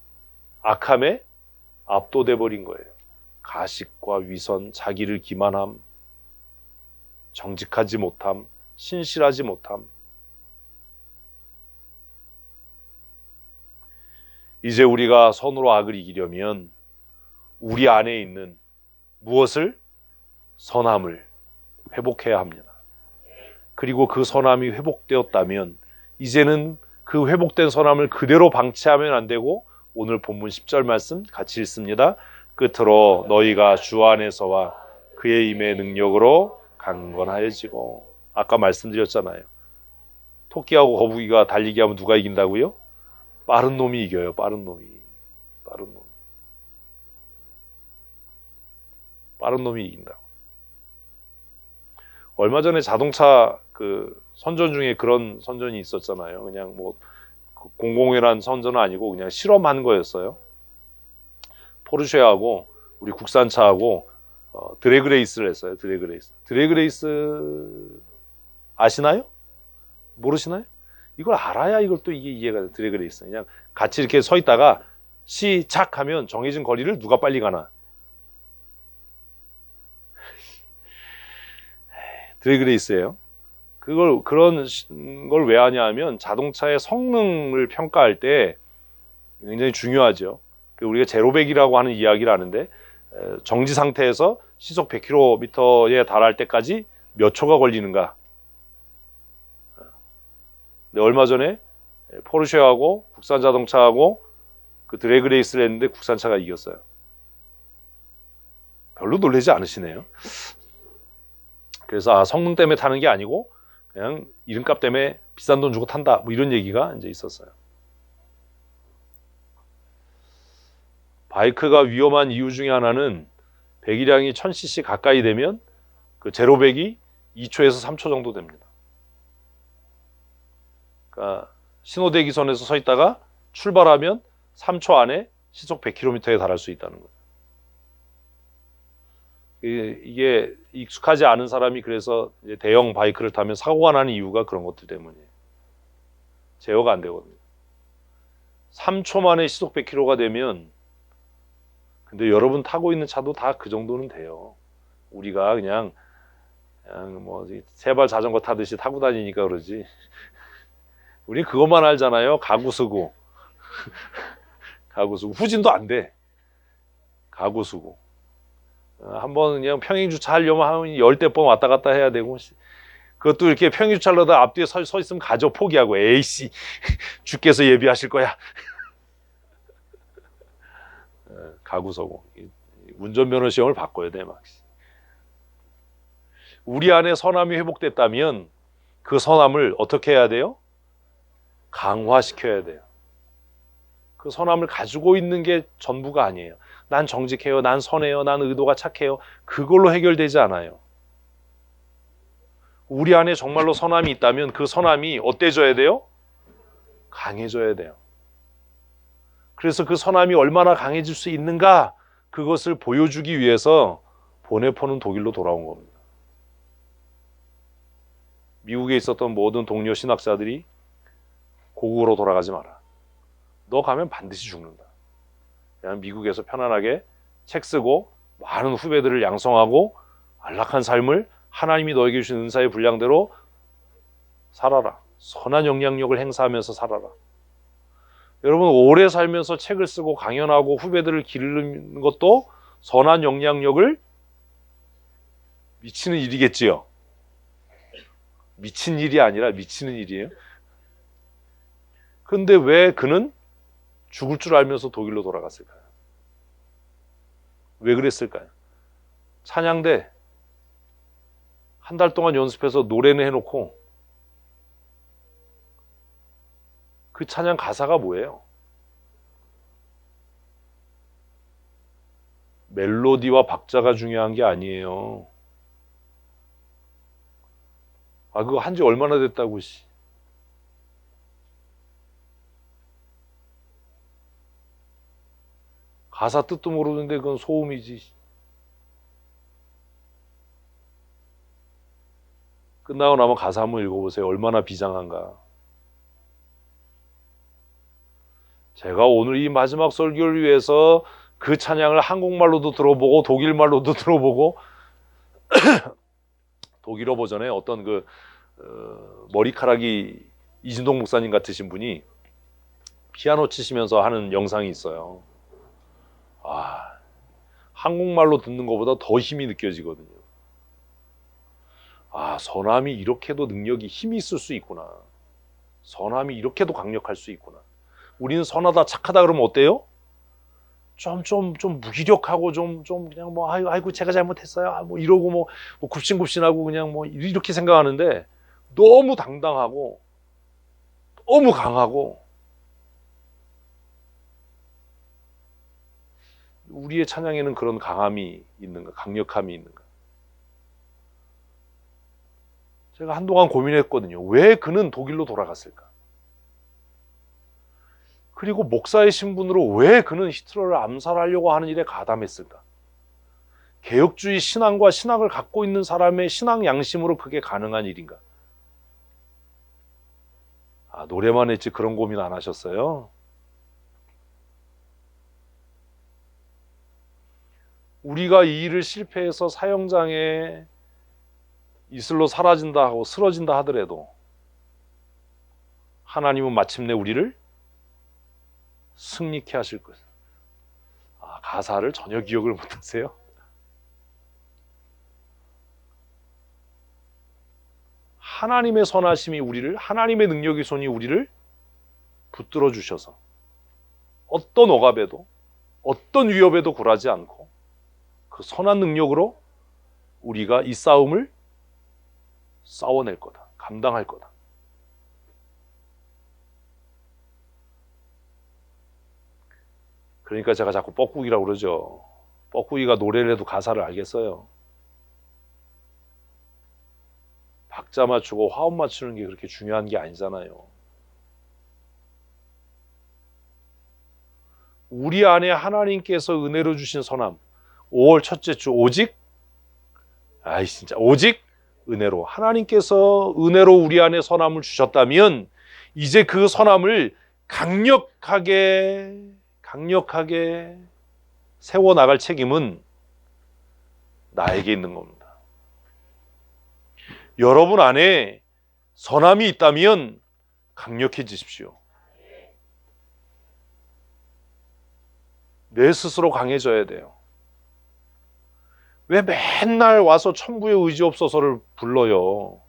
악함에 압도돼 버린 거예요. 가식과 위선, 자기를 기만함, 정직하지 못함, 신실하지 못함. 이제 우리가 선으로 악을 이기려면 우리 안에 있는 무엇을? 선함을 회복해야 합니다. 그리고 그 선함이 회복되었다면 이제는 그 회복된 선함을 그대로 방치하면 안 되고 오늘 본문 10절 말씀 같이 읽습니다. 끝으로 너희가 주 안에서와 그의 임의 능력으로 강건하여지고. 아까 말씀드렸잖아요. 토끼하고 거북이가 달리기 하면 누가 이긴다고요? 빠른 놈이 이겨요. 빠른 놈이 이긴다고. 얼마 전에 자동차 그 선전 중에 그런 선전이 있었잖아요. 그냥 뭐 공공연한 선전은 아니고 그냥 실험한 거였어요. 포르쉐하고 우리 국산차하고 드래그 레이스를 했어요. 드래그 레이스 아시나요? 모르시나요? 이걸 알아야 이걸 또 이게 이해가 돼. 드래그 레이스. 그냥 같이 이렇게 서 있다가 시작하면 정해진 거리를 누가 빨리 가나. 드래그 레이스예요. 그런 걸 왜 하냐 하면 자동차의 성능을 평가할 때 굉장히 중요하죠. 우리가 제로백이라고 하는 이야기를 하는데 정지 상태에서 시속 100km에 달할 때까지 몇 초가 걸리는가. 근데 얼마 전에 포르쉐하고 국산 자동차하고 그 드래그 레이스를 했는데 국산차가 이겼어요. 별로 놀라지 않으시네요. 그래서 성능 때문에 타는 게 아니고 그냥 이름값 때문에 비싼 돈 주고 탄다, 뭐 이런 얘기가 이제 있었어요. 바이크가 위험한 이유 중에 하나는 배기량이 1000cc 가까이 되면 그 제로백이 2초에서 3초 정도 됩니다. 그러니까 신호대기선에서 서 있다가 출발하면 3초 안에 시속 100km에 달할 수 있다는 거예요. 이게 익숙하지 않은 사람이 그래서 이제 대형 바이크를 타면 사고가 나는 이유가 그런 것들 때문이에요. 제어가 안 되거든요. 3초 만에 시속 100km가 되면, 근데 여러분 타고 있는 차도 다 그 정도는 돼요. 우리가 그냥 뭐 세발 자전거 타듯이 타고 다니니까 그러지. 우리 그것만 알잖아요. 가구수고. 가구수고. 후진도 안 돼. 가구수고. 한번 그냥 평행주차 하려면 한 10대 번 왔다 갔다 해야 되고, 그것도 이렇게 평행주차하려다 앞뒤에 서 있으면 가죠. 포기하고. 에이씨, 주께서 예비하실 거야. 가구서고. 운전면허 시험을 바꿔야 돼. 막. 우리 안에 선함이 회복됐다면 그 선함을 어떻게 해야 돼요? 강화시켜야 돼요. 그 선함을 가지고 있는 게 전부가 아니에요. 난 정직해요, 난 선해요, 난 의도가 착해요. 그걸로 해결되지 않아요. 우리 안에 정말로 선함이 있다면 그 선함이 어때져야 돼요? 강해져야 돼요. 그래서 그 선함이 얼마나 강해질 수 있는가, 그것을 보여주기 위해서 보네포는 독일로 돌아온 겁니다. 미국에 있었던 모든 동료 신학자들이 고국으로 돌아가지 마라. 너 가면 반드시 죽는다. 그냥 미국에서 편안하게 책 쓰고 많은 후배들을 양성하고 안락한 삶을 하나님이 너에게 주신 은사의 분량대로 살아라. 선한 영향력을 행사하면서 살아라. 여러분, 오래 살면서 책을 쓰고 강연하고 후배들을 기르는 것도 선한 영향력을 미치는 일이겠지요. 미친 일이 아니라 미치는 일이에요. 근데 왜 그는 죽을 줄 알면서 독일로 돌아갔을까요? 왜 그랬을까요? 찬양대 한 달 동안 연습해서 노래는 해놓고 그 찬양 가사가 뭐예요? 멜로디와 박자가 중요한 게 아니에요. 그거 한지 얼마나 됐다고. 가사 뜻도 모르는데 그건 소음이지. 끝나고 나면 가사 한번 읽어보세요. 얼마나 비장한가. 제가 오늘 이 마지막 설교를 위해서 그 찬양을 한국말로도 들어보고 독일말로도 들어보고 독일어 버전에 어떤 머리카락이 이진동 목사님 같으신 분이 피아노 치시면서 하는 영상이 있어요. 한국말로 듣는 것보다 더 힘이 느껴지거든요. 선함이 이렇게도 능력이 힘이 있을 수 있구나. 선함이 이렇게도 강력할 수 있구나. 우리는 선하다 착하다 그러면 어때요? 좀 무기력하고 좀 그냥 뭐 아이고 제가 잘못했어요. 뭐 이러고 뭐 굽신굽신하고 그냥 뭐 이렇게 생각하는데, 너무 당당하고 너무 강하고, 우리의 찬양에는 그런 강함이 있는가, 강력함이 있는가. 제가 한동안 고민했거든요. 왜 그는 독일로 돌아갔을까? 그리고 목사의 신분으로 왜 그는 히틀러를 암살하려고 하는 일에 가담했을까? 개혁주의 신앙과 신학을 갖고 있는 사람의 신앙 양심으로 그게 가능한 일인가? 노래만 했지 그런 고민 안 하셨어요? 우리가 이 일을 실패해서 사형장에 이슬로 사라진다 하고 쓰러진다 하더라도 하나님은 마침내 우리를 승리케 하실 것이다. 가사를 전혀 기억을 못하세요? 하나님의 선하심이 우리를, 하나님의 능력의 손이 우리를 붙들어 주셔서 어떤 억압에도 어떤 위협에도 굴하지 않고 그 선한 능력으로 우리가 이 싸움을 싸워낼 거다. 감당할 거다. 그러니까 제가 자꾸 뻐꾸기라고 그러죠. 뻐꾸기가 노래를 해도 가사를 알겠어요. 박자 맞추고 화음 맞추는 게 그렇게 중요한 게 아니잖아요. 우리 안에 하나님께서 은혜로 주신 선함, 5월 첫째 주 오직 은혜로, 하나님께서 은혜로 우리 안에 선함을 주셨다면 이제 그 선함을 강력하게 세워나갈 책임은 나에게 있는 겁니다. 여러분 안에 선함이 있다면 강력해지십시오. 내 스스로 강해져야 돼요. 왜 맨날 와서 천부의 의지 없어서를 불러요?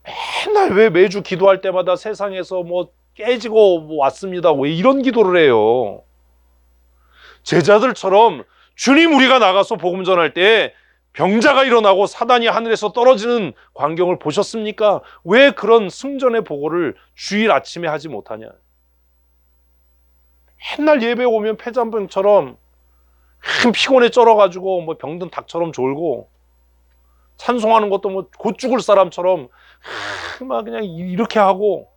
맨날 왜 매주 기도할 때마다 세상에서 뭐 깨지고 왔습니다. 왜 이런 기도를 해요? 제자들처럼 주님, 우리가 나가서 복음 전할 때 병자가 일어나고 사단이 하늘에서 떨어지는 광경을 보셨습니까? 왜 그런 승전의 보고를 주일 아침에 하지 못하냐? 맨날 예배 오면 폐잔병처럼 피곤에 쩔어가지고 뭐 병든 닭처럼 졸고, 찬송하는 것도 뭐 곧 죽을 사람처럼 막 그냥 이렇게 하고.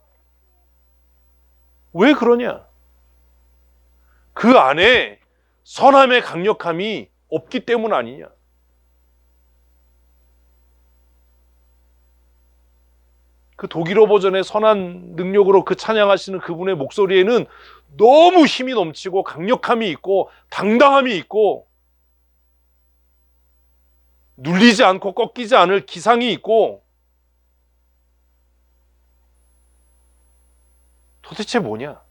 왜 그러냐? 그 안에 선함의 강력함이 없기 때문 아니냐? 그 독일어 버전의 선한 능력으로 그 찬양하시는 그분의 목소리에는 너무 힘이 넘치고 강력함이 있고 당당함이 있고 눌리지 않고 꺾이지 않을 기상이 있고, 도대체 뭐냐?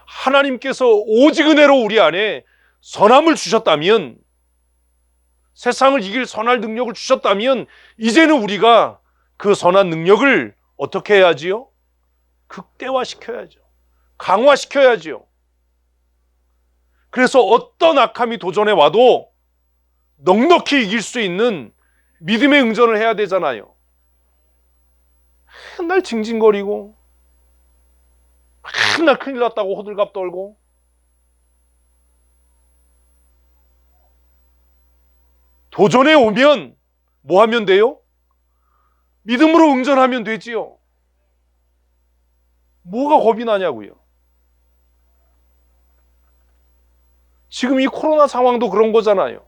하나님께서 오직 은혜로 우리 안에 선함을 주셨다면, 세상을 이길 선할 능력을 주셨다면, 이제는 우리가 그 선한 능력을 어떻게 해야지요? 극대화시켜야죠. 강화시켜야지요. 그래서 어떤 악함이 도전해 와도 넉넉히 이길 수 있는 믿음의 응전을 해야 되잖아요. 맨날 징징거리고 맨날 큰일 났다고 호들갑 떨고, 도전에 오면 뭐 하면 돼요? 믿음으로 응전하면 되지요. 뭐가 겁이 나냐고요. 지금 이 코로나 상황도 그런 거잖아요.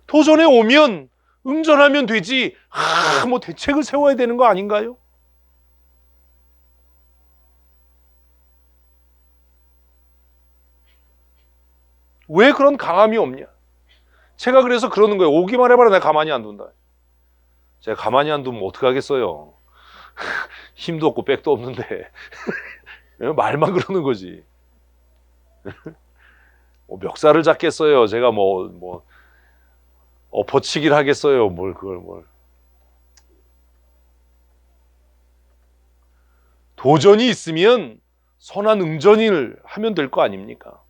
도전에 오면 응전하면 되지, 뭐 대책을 세워야 되는 거 아닌가요? 왜 그런 강함이 없냐? 제가 그래서 그러는 거예요. 오기만 해봐라, 내가 가만히 안 둔다. 제가 가만히 안 두면 어떡하겠어요? 힘도 없고 백도 없는데 말만 그러는 거지. 멱살을 잡겠어요? 제가 뭐 엎어치기를 하겠어요? 뭘. 도전이 있으면 선한 응전을 하면 될 거 아닙니까?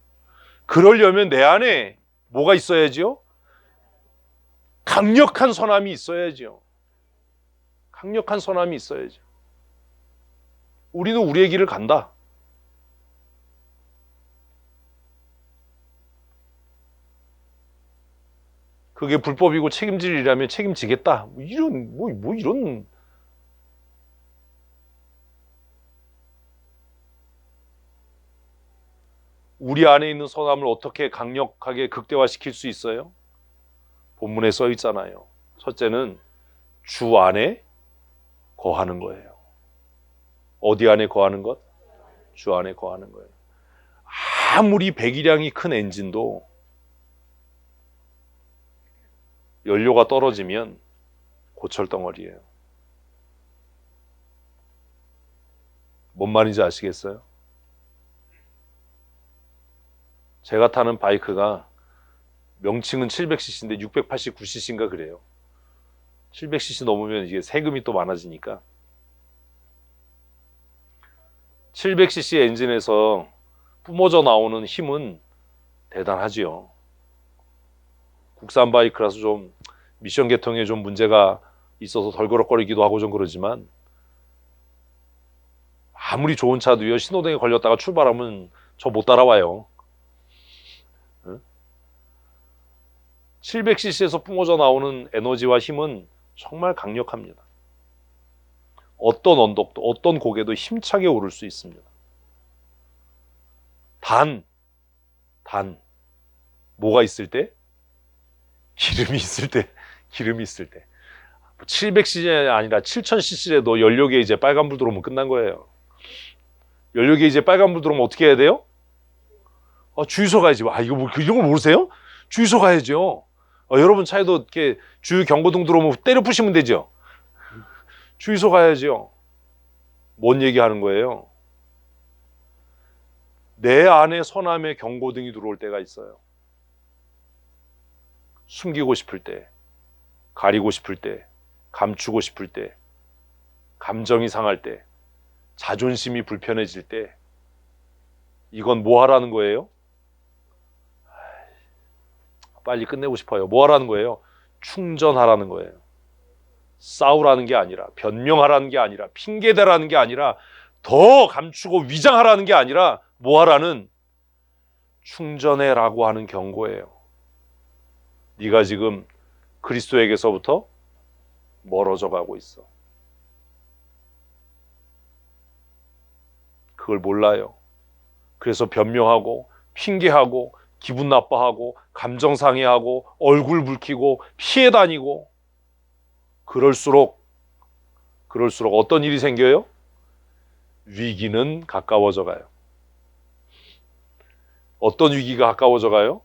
그러려면 내 안에 뭐가 있어야지요? 강력한 선함이 있어야죠. 강력한 선함이 있어야죠. 우리는 우리의 길을 간다. 그게 불법이고 책임질 일이라면 책임지겠다. 이런 우리 안에 있는 선함을 어떻게 강력하게 극대화시킬 수 있어요? 본문에 써 있잖아요. 첫째는 주 안에 거하는 거예요. 어디 안에 거하는 것? 주 안에 거하는 거예요. 아무리 배기량이 큰 엔진도 연료가 떨어지면 고철덩어리예요. 뭔 말인지 아시겠어요? 제가 타는 바이크가 명칭은 700cc인데 689cc인가 그래요. 700cc 넘으면 이게 세금이 또 많아지니까. 700cc 엔진에서 뿜어져 나오는 힘은 대단하지요. 국산 바이크라서 좀 미션 계통에 좀 문제가 있어서 덜그럭거리기도 하고 좀 그러지만, 아무리 좋은 차도요, 신호등에 걸렸다가 출발하면 저 못 따라와요. 700cc에서 뿜어져 나오는 에너지와 힘은 정말 강력합니다. 어떤 언덕도 어떤 고개도 힘차게 오를 수 있습니다. 단 뭐가 있을 때? 기름이 있을 때. 700cc 아니라 7000cc라도 연료계 이제 빨간불 들어오면 끝난 거예요. 연료 게이지에 빨간불 들어오면 어떻게 해야 돼요? 주유소 가야지. 이거 이런 걸 모르세요? 주유소 가야죠. 여러분 차에도 이렇게 주유 경고등 들어오면 때려 부시면 되죠. 주유소 가야죠. 뭔 얘기하는 거예요? 내 안에 선함의 경고등이 들어올 때가 있어요. 숨기고 싶을 때, 가리고 싶을 때, 감추고 싶을 때, 감정이 상할 때, 자존심이 불편해질 때, 이건 뭐 하라는 거예요? 빨리 끝내고 싶어요. 뭐 하라는 거예요? 충전하라는 거예요. 싸우라는 게 아니라, 변명하라는 게 아니라, 핑계대라는 게 아니라, 더 감추고 위장하라는 게 아니라 뭐 하라는, 충전해라고 하는 경고예요. 네가 지금 그리스도에게서부터 멀어져 가고 있어. 그걸 몰라요. 그래서 변명하고 핑계하고 기분 나빠하고 감정 상해하고 얼굴 붉히고 피해 다니고, 그럴수록 어떤 일이 생겨요? 위기는 가까워져 가요. 어떤 위기가 가까워져 가요?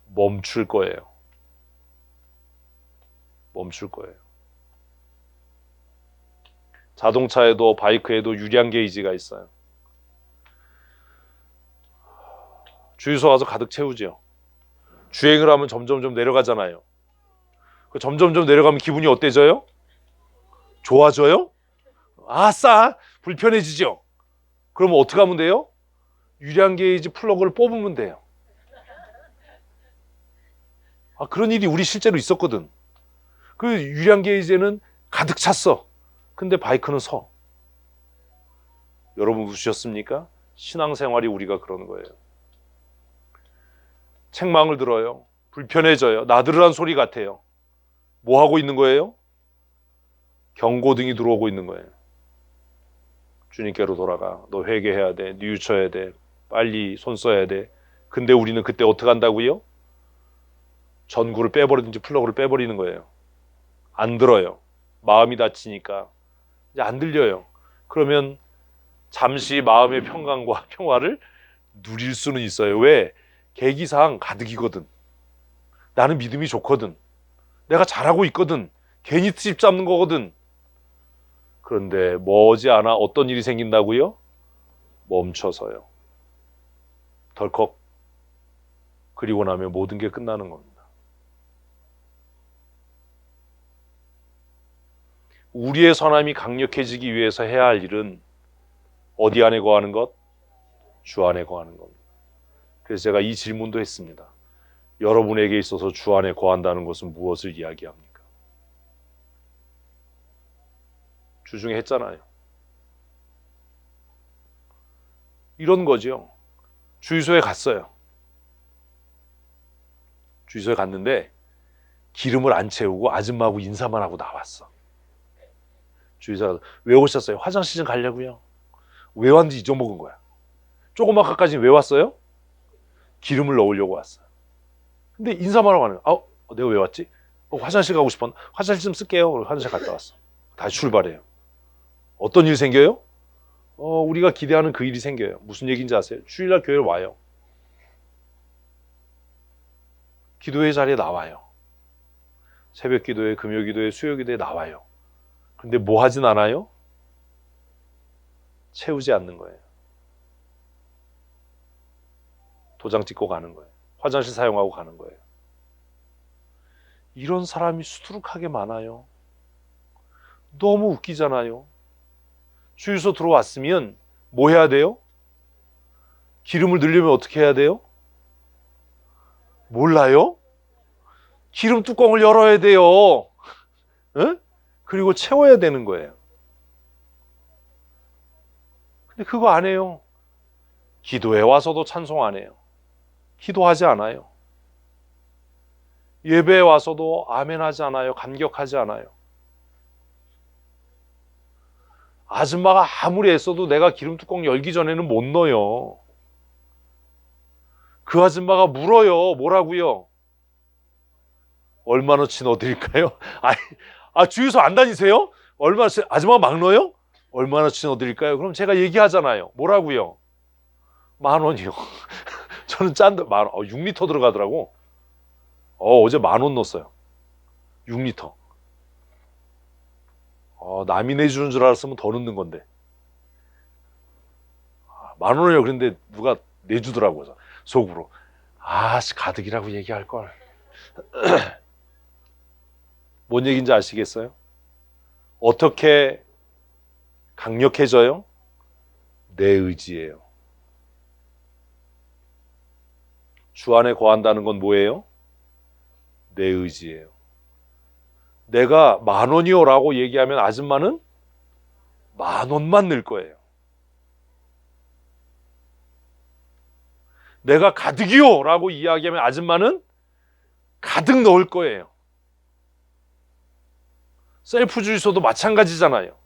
멈출 거예요. 멈출 거예요. 자동차에도 바이크에도 유량 게이지가 있어요. 주유소 가서 가득 채우죠. 주행을 하면 점점 내려가잖아요. 점점 내려가면 기분이 어때져요? 좋아져요? 아싸! 불편해지죠? 그러면 어떻게 하면 돼요? 유량 게이지 플러그를 뽑으면 돼요. 그런 일이 우리 실제로 있었거든. 그 유량 게이지에는 가득 찼어. 근데 바이크는 서. 여러분 보셨습니까? 신앙생활이 우리가 그러는 거예요. 책망을 들어요. 불편해져요. 나들으란 소리 같아요. 뭐 하고 있는 거예요? 경고등이 들어오고 있는 거예요. 주님께로 돌아가. 너 회개해야 돼. 뉘우쳐야 돼. 빨리 손 써야 돼. 근데 우리는 그때 어떻게 한다고요? 전구를 빼버리든지 플러그를 빼버리는 거예요. 안 들어요. 마음이 다치니까 이제 안 들려요. 그러면 잠시 마음의 평강과 평화를 누릴 수는 있어요. 왜? 계기상 가득이거든. 나는 믿음이 좋거든. 내가 잘하고 있거든. 괜히 트집 잡는 거거든. 그런데 머지않아 어떤 일이 생긴다고요? 멈춰서요. 덜컥. 그리고 나면 모든 게 끝나는 겁니다. 우리의 선함이 강력해지기 위해서 해야 할 일은 어디 안에 거하는 것? 주 안에 거하는 겁니다. 그래서 제가 이 질문도 했습니다. 여러분에게 있어서 주 안에 거한다는 것은 무엇을 이야기합니까? 주중에 했잖아요. 이런 거죠. 주유소에 갔어요. 주유소에 갔는데 기름을 안 채우고 아줌마하고 인사만 하고 나왔어. 주유소에 왜 오셨어요? 화장실 좀 가려고요. 왜 왔는지 잊어먹은 거야. 조금 아까까지 왜 왔어요? 기름을 넣으려고 왔어요. 근데 인사만 하고 가는 거야. 내가 왜 왔지? 화장실 가고 싶었나? 화장실 좀 쓸게요. 화장실 갔다 왔어. 다시 출발해요. 어떤 일 생겨요? 우리가 기대하는 그 일이 생겨요. 무슨 얘기인지 아세요? 주일날 교회에 와요. 기도회 자리에 나와요. 새벽 기도회, 금요 기도회, 수요 기도회 나와요. 근데 뭐 하진 않아요? 채우지 않는 거예요. 도장 찍고 가는 거예요. 화장실 사용하고 가는 거예요. 이런 사람이 수두룩하게 많아요. 너무 웃기잖아요. 주유소 들어왔으면 뭐 해야 돼요? 기름을 넣으려면 어떻게 해야 돼요? 몰라요? 기름 뚜껑을 열어야 돼요. 에? 그리고 채워야 되는 거예요. 근데 그거 안 해요. 기도에 와서도 찬송 안 해요. 기도하지 않아요. 예배에 와서도 아멘하지 않아요. 감격하지 않아요. 아줌마가 아무리 애써도 내가 기름 뚜껑 열기 전에는 못 넣어요. 그 아줌마가 물어요. 뭐라고요? 얼마나치 넣어드릴까요? 주유소 안 다니세요? 얼마나치? 아줌마가 막 넣어요? 얼마나치 넣어드릴까요? 그럼 제가 얘기하잖아요. 뭐라고요? 10,000원이요. 저는 짠데 6리터 들어가더라고. 어제 10,000원 넣었어요. 6리터. 남이 내주는 줄 알았으면 더 넣는 건데. 10,000원이요. 그런데 누가 내주더라고요. 속으로. 가득이라고 얘기할 걸. 뭔 얘기인지 아시겠어요? 어떻게 강력해져요? 내 의지예요. 주 안에 거한다는 건 뭐예요? 내 의지예요. 내가 10,000원이요 라고 얘기하면 아줌마는 10,000원만 넣을 거예요. 내가 가득이요 라고 이야기하면 아줌마는 가득 넣을 거예요. 셀프 주유소도 마찬가지잖아요.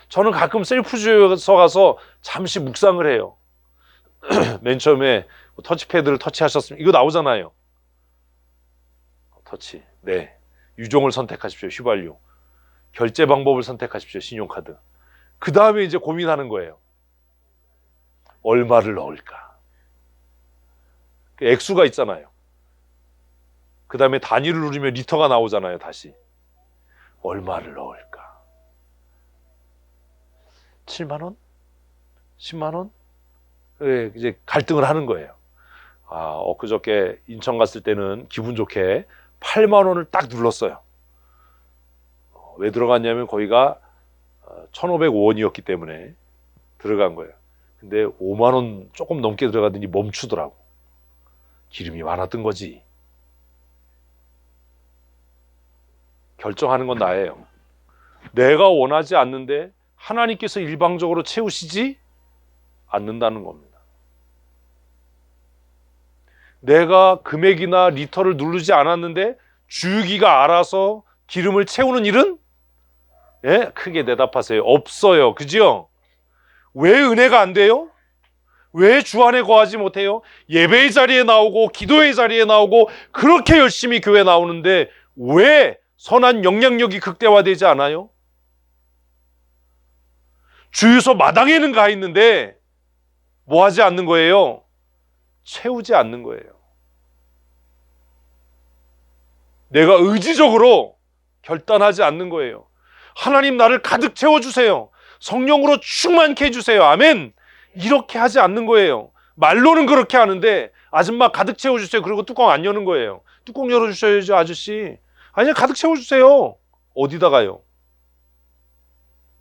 저는 가끔 셀프 주유소 가서 잠시 묵상을 해요. 맨 처음에 터치패드를 터치하셨으면 이거 나오잖아요. 터치. 네. 유종을 선택하십시오. 휘발유. 결제 방법을 선택하십시오. 신용카드. 그 다음에 이제 고민하는 거예요. 얼마를 넣을까? 그 액수가 있잖아요. 그 다음에 단위를 누르면 리터가 나오잖아요. 다시. 얼마를 넣을까? 7만 원? 10만 원? 네, 이제 갈등을 하는 거예요. 엊그저께 인천 갔을 때는 기분 좋게 8만 원을 딱 눌렀어요. 왜 들어갔냐면 거기가 1,505원이었기 때문에 들어간 거예요. 근데 5만 원 조금 넘게 들어가더니 멈추더라고. 기름이 많았던 거지. 결정하는 건 나예요. 내가 원하지 않는데 하나님께서 일방적으로 채우시지 않는다는 겁니다. 내가 금액이나 리터를 누르지 않았는데 주유기가 알아서 기름을 채우는 일은 크게 대답하세요. 없어요. 그죠? 왜 은혜가 안 돼요? 왜 주 안에 거하지 못해요? 예배의 자리에 나오고 기도의 자리에 나오고 그렇게 열심히 교회 나오는데 왜 선한 영향력이 극대화되지 않아요? 주유소 마당에는 가 있는데 뭐 하지 않는 거예요? 채우지 않는 거예요. 내가 의지적으로 결단하지 않는 거예요. 하나님 나를 가득 채워주세요. 성령으로 충만케 해주세요. 아멘. 이렇게 하지 않는 거예요. 말로는 그렇게 하는데 아줌마 가득 채워주세요. 그리고 뚜껑 안 여는 거예요. 뚜껑 열어주셔야죠 아저씨. 아니 가득 채워주세요. 어디다가요?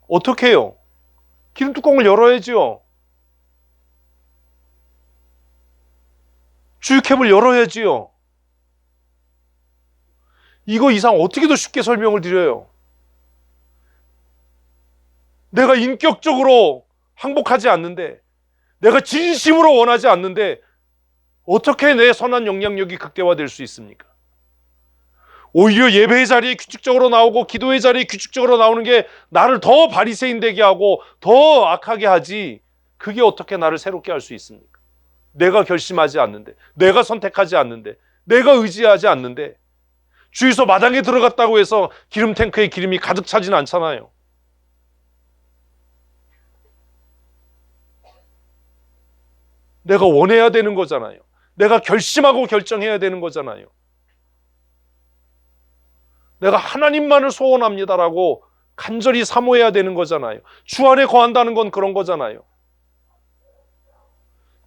어떻게 해요? 기름 뚜껑을 열어야지요. 주유캡을 열어야지요. 이거 이상 어떻게 더 쉽게 설명을 드려요? 내가 인격적으로 항복하지 않는데, 내가 진심으로 원하지 않는데 어떻게 내 선한 영향력이 극대화될 수 있습니까? 오히려 예배의 자리에 규칙적으로 나오고 기도의 자리에 규칙적으로 나오는 게 나를 더 바리새인 되게 하고 더 악하게 하지, 그게 어떻게 나를 새롭게 할 수 있습니까? 내가 결심하지 않는데, 내가 선택하지 않는데, 내가 의지하지 않는데, 주유소 마당에 들어갔다고 해서 기름 탱크에 기름이 가득 차지는 않잖아요. 내가 원해야 되는 거잖아요. 내가 결심하고 결정해야 되는 거잖아요. 내가 하나님만을 소원합니다라고 간절히 사모해야 되는 거잖아요. 주 안에 거한다는 건 그런 거잖아요.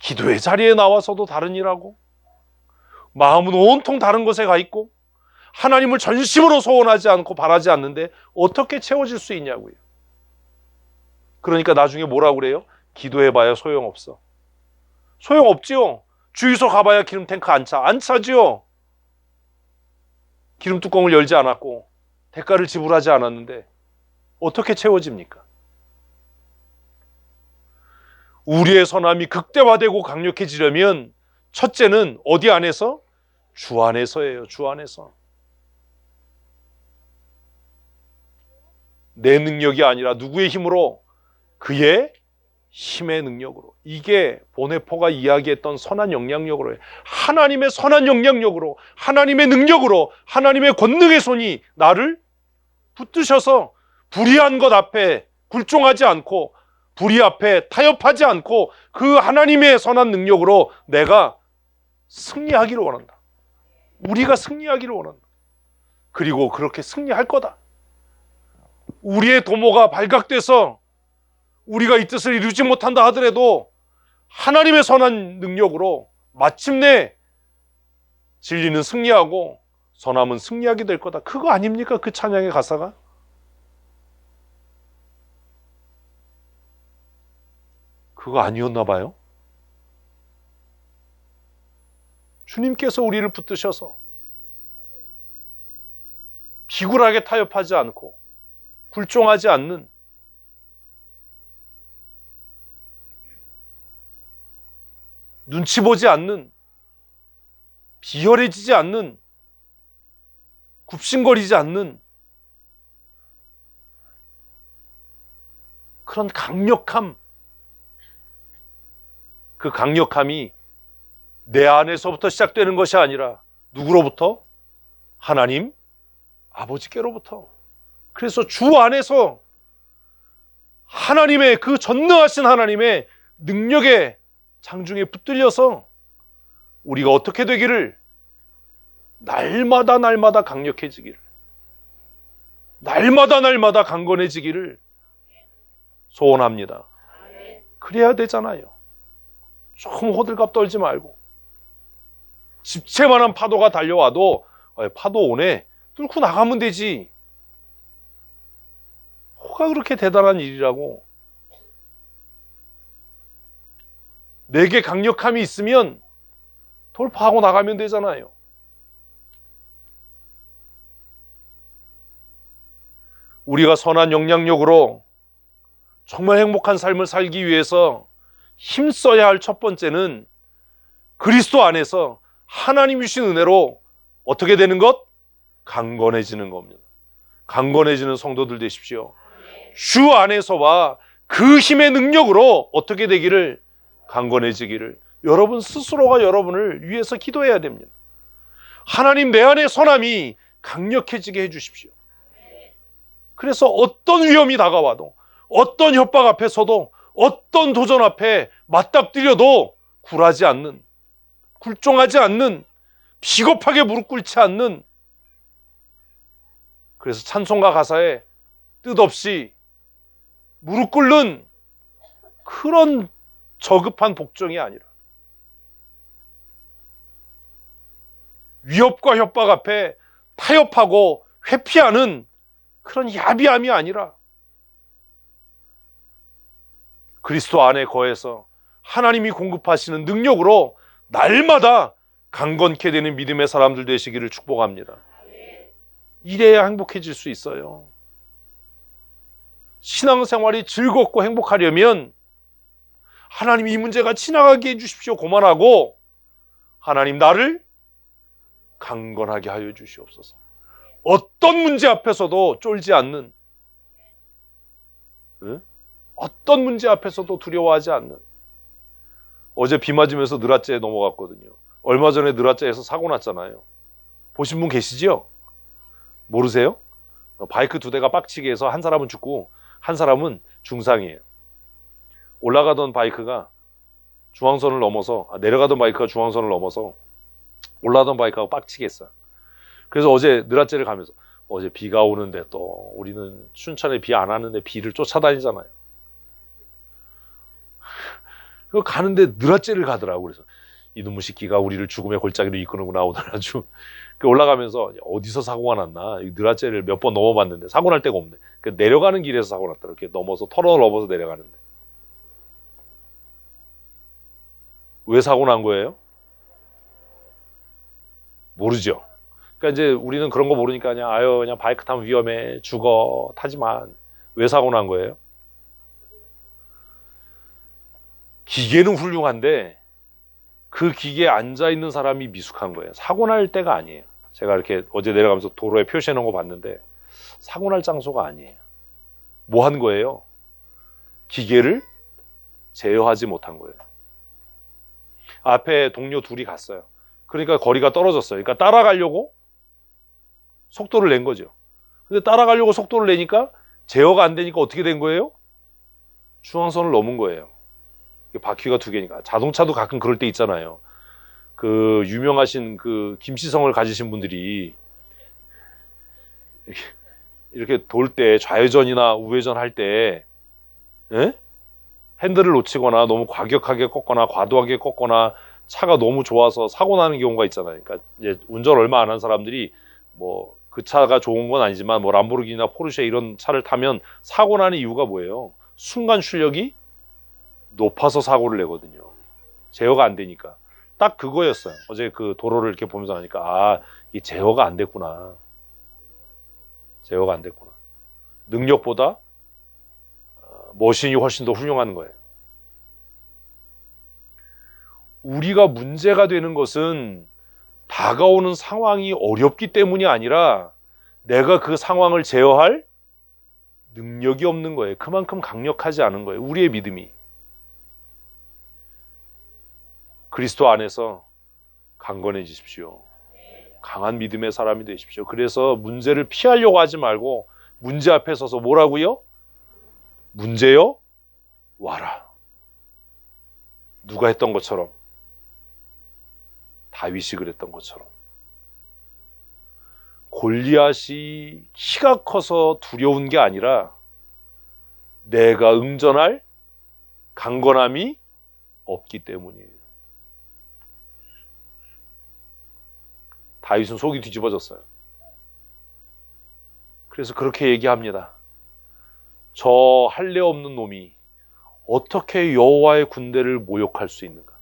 기도의 자리에 나와서도 다른 일하고 마음은 온통 다른 것에 가 있고 하나님을 전심으로 소원하지 않고 바라지 않는데 어떻게 채워질 수 있냐고요. 그러니까 나중에 뭐라고 그래요? 기도해봐야 소용없어. 소용없지요. 주유소 가봐야 기름 탱크 안 차지요. 기름 뚜껑을 열지 않았고 대가를 지불하지 않았는데 어떻게 채워집니까? 우리의 선함이 극대화되고 강력해지려면 첫째는 어디 안에서? 주 안에서예요. 주 안에서. 내 능력이 아니라 누구의 힘으로? 그의 힘의 능력으로. 이게 보네포가 이야기했던 선한 영향력으로, 하나님의 선한 영향력으로, 하나님의 능력으로, 하나님의 권능의 손이 나를 붙드셔서 불의한 것 앞에 굴종하지 않고 불의 앞에 타협하지 않고 그 하나님의 선한 능력으로 내가 승리하기를 원한다. 우리가 승리하기를 원한다. 그리고 그렇게 승리할 거다. 우리의 도모가 발각돼서 우리가 이 뜻을 이루지 못한다 하더라도 하나님의 선한 능력으로 마침내 진리는 승리하고 선함은 승리하게 될 거다. 그거 아닙니까? 그 찬양의 가사가? 그거 아니었나 봐요. 주님께서 우리를 붙드셔서 비굴하게 타협하지 않고 굴종하지 않는 눈치 보지 않는 비열해지지 않는 굽신거리지 않는 그런 강력함, 그 강력함이 내 안에서부터 시작되는 것이 아니라 누구로부터? 하나님 아버지께로부터. 그래서 주 안에서 하나님의 그 전능하신 하나님의 능력의 장중에 붙들려서 우리가 어떻게 되기를? 날마다 강력해지기를, 날마다 강건해지기를 소원합니다. 그래야 되잖아요. 좀 호들갑 떨지 말고 집채만한 파도가 달려와도 파도 오네 뚫고 나가면 되지. 뭐가 그렇게 대단한 일이라고. 내게 강력함이 있으면 돌파하고 나가면 되잖아요. 우리가 선한 영향력으로 정말 행복한 삶을 살기 위해서 힘써야 할 첫 번째는 그리스도 안에서 하나님 주신 은혜로 어떻게 되는 것? 강건해지는 겁니다. 강건해지는 성도들 되십시오. 주 안에서와 그 힘의 능력으로 어떻게 되기를? 강건해지기를 여러분 스스로가 여러분을 위해서 기도해야 됩니다. 하나님 내 안의 선함이 강력해지게 해주십시오. 그래서 어떤 위험이 다가와도 어떤 협박 앞에서도 어떤 도전 앞에 맞닥뜨려도 굴하지 않는, 굴종하지 않는, 비겁하게 무릎 꿇지 않는, 그래서 찬송가 가사에 뜻없이 무릎 꿇는 그런 저급한 복종이 아니라 위협과 협박 앞에 타협하고 회피하는 그런 야비함이 아니라 그리스도 안에 거해서 하나님이 공급하시는 능력으로 날마다 강건케 되는 믿음의 사람들 되시기를 축복합니다. 이래야 행복해질 수 있어요. 신앙생활이 즐겁고 행복하려면 하나님 이 문제가 지나가게 해주십시오 고만하고 하나님 나를 강건하게 하여 주시옵소서. 어떤 문제 앞에서도 쫄지 않는, 어떤 문제 앞에서도 두려워하지 않는. 어제 비 맞으면서 느라째에 넘어갔거든요. 얼마 전에 느라째에서 사고 났잖아요. 보신 분 계시죠? 모르세요? 바이크 2대가 빡치게 해서 한 사람은 죽고 한 사람은 중상이에요. 올라가던 바이크가 중앙선을 넘어서 내려가던 바이크가 중앙선을 넘어서 올라가던 바이크하고 빡치게 했어요. 그래서 어제 느라째를 가면서 어제 비가 오는데 또 우리는 춘천에 비 안 왔는데 비를 쫓아다니잖아요. 그 가는데 느라째를 가더라고. 그래서 이놈의 새끼가 우리를 죽음의 골짜기로 이끄는구나 오늘 아주. 올라가면서 어디서 사고가 났나 느라째를 몇 번 넘어봤는데 사고 날 데가 없네. 내려가는 길에서 사고 났다. 이렇게 넘어서 터널을 넘어서 내려가는데 왜 사고 난 거예요? 모르죠. 그러니까 이제 우리는 그런 거 모르니까 그냥 바이크 타면 위험해 죽어 타지만 왜 사고 난 거예요? 기계는 훌륭한데 그 기계에 앉아있는 사람이 미숙한 거예요. 사고 날 때가 아니에요. 제가 이렇게 어제 내려가면서 도로에 표시해 놓은 거 봤는데 사고 날 장소가 아니에요. 뭐 한 거예요? 기계를 제어하지 못한 거예요. 앞에 동료 둘이 갔어요. 그러니까 거리가 떨어졌어요. 그러니까 따라가려고 속도를 낸 거죠. 근데 따라가려고 속도를 내니까 제어가 안 되니까 어떻게 된 거예요? 중앙선을 넘은 거예요. 바퀴가 두 개니까. 자동차도 가끔 그럴 때 있잖아요. 그 유명하신 그 김시성을 가지신 분들이 이렇게 돌 때 좌회전이나 우회전 할 때 핸들을 놓치거나 너무 과격하게 꺾거나 과도하게 꺾거나 차가 너무 좋아서 사고 나는 경우가 있잖아요. 그러니까 이제 운전 얼마 안 한 사람들이 뭐 그 차가 좋은 건 아니지만 뭐 람보르기니나 포르쉐 이런 차를 타면 사고 나는 이유가 뭐예요? 순간 출력이 높아서 사고를 내거든요. 제어가 안 되니까. 딱 그거였어요. 어제 그 도로를 이렇게 보면서 하니까 아, 이 제어가 안 됐구나. 제어가 안 됐구나. 능력보다 머신이 훨씬 더 훌륭한 거예요. 우리가 문제가 되는 것은 다가오는 상황이 어렵기 때문이 아니라 내가 그 상황을 제어할 능력이 없는 거예요. 그만큼 강력하지 않은 거예요. 우리의 믿음이. 그리스도 안에서 강건해지십시오. 강한 믿음의 사람이 되십시오. 그래서 문제를 피하려고 하지 말고 문제 앞에 서서 뭐라고요? 문제여 와라. 누가 했던 것처럼, 다윗이 그랬던 것처럼. 골리앗이 키가 커서 두려운 게 아니라 내가 응전할 강건함이 없기 때문이에요. 다윗은 속이 뒤집어졌어요. 그래서 그렇게 얘기합니다. 저 할례 없는 놈이 어떻게 여호와의 군대를 모욕할 수 있는가?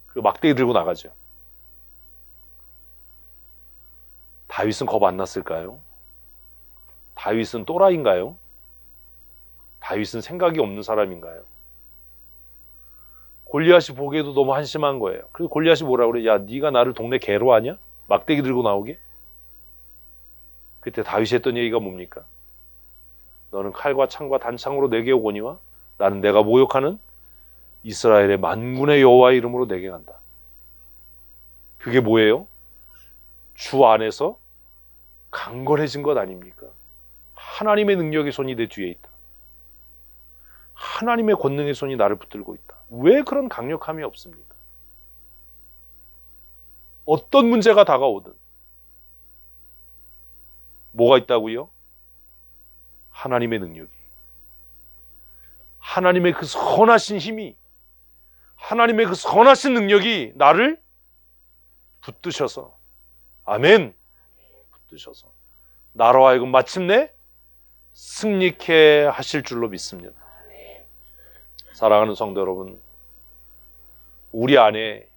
그 막대기 들고 나가죠. 다윗은 겁 안 났을까요? 다윗은 또라이인가요? 다윗은 생각이 없는 사람인가요? 골리앗이 보기에도 너무 한심한 거예요. 그래서 골리앗이 뭐라고 그래? 야, 네가 나를 동네 개로 하냐? 막대기 들고 나오게? 그때 다윗이 했던 얘기가 뭡니까? 너는 칼과 창과 단창으로 내게 오거니와 나는 내가 모욕하는 이스라엘의 만군의 여호와의 이름으로 내게 간다. 그게 뭐예요? 주 안에서 강건해진 것 아닙니까? 하나님의 능력의 손이 내 뒤에 있다. 하나님의 권능의 손이 나를 붙들고 있다. 왜 그런 강력함이 없습니까? 어떤 문제가 다가오든 뭐가 있다고요? 하나님의 능력이, 하나님의 그 선하신 힘이, 하나님의 그 선하신 능력이 나를 붙드셔서, 아멘, 붙드셔서 나로 하여금 마침내 승리케 하실 줄로 믿습니다. 사랑하는 성도 여러분, 우리 안에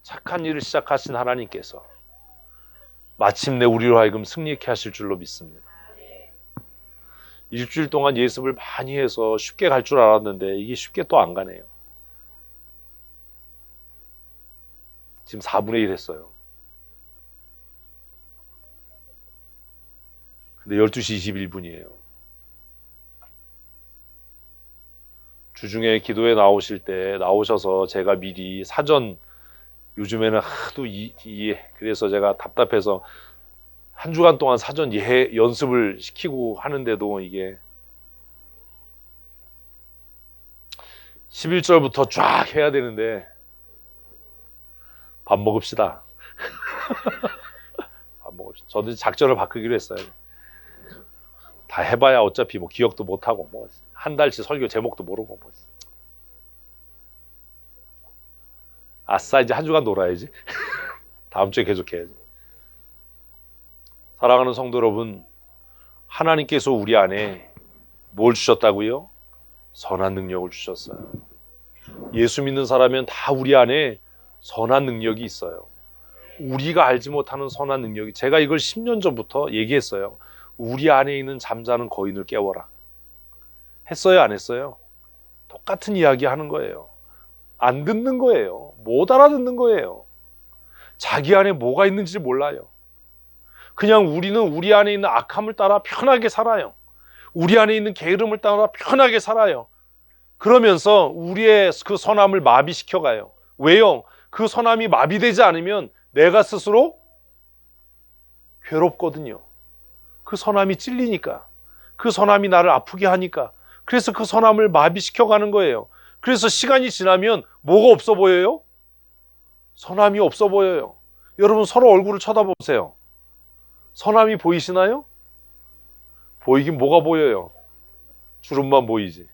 착한 일을 시작하신 하나님께서 마침내 우리로 하여금 승리케 하실 줄로 믿습니다. 일주일 동안 예습을 많이 해서 쉽게 갈 줄 알았는데 이게 쉽게 또 안 가네요. 지금 4분의 1 했어요. 근데 12시 21분이에요. 주중에 기도에 나오셔서 제가 미리 사전, 요즘에는 하도 그래서 제가 답답해서 한 주간 동안 사전 연습을 시키고 하는데도 이게 11절부터 쫙 해야 되는데 밥 먹읍시다. 밥 먹읍시다. 저도 작전을 바꾸기로 했어요. 다 해봐야 어차피 뭐 기억도 못하고 뭐 한 달치 설교 제목도 모르고 뭐. 아싸, 이제 한 주간 놀아야지. 다음 주에 계속해야지. 사랑하는 성도 여러분, 하나님께서 우리 안에 뭘 주셨다고요? 선한 능력을 주셨어요. 예수 믿는 사람은 다 우리 안에 선한 능력이 있어요. 우리가 알지 못하는 선한 능력이, 제가 이걸 10년 전부터 얘기했어요. 우리 안에 있는 잠자는 거인을 깨워라. 했어요, 안 했어요? 똑같은 이야기 하는 거예요. 안 듣는 거예요. 못 알아듣는 거예요. 자기 안에 뭐가 있는지 몰라요. 그냥 우리는 우리 안에 있는 악함을 따라 편하게 살아요. 우리 안에 있는 게으름을 따라 편하게 살아요. 그러면서 우리의 그 선함을 마비시켜가요. 왜요? 그 선함이 마비되지 않으면 내가 스스로 괴롭거든요. 그 선함이 찔리니까, 그 선함이 나를 아프게 하니까, 그래서 그 선함을 마비시켜가는 거예요. 그래서 시간이 지나면 뭐가 없어 보여요? 선함이 없어 보여요. 여러분 서로 얼굴을 쳐다보세요. 선함이 보이시나요? 보이긴 뭐가 보여요? 주름만 보이지.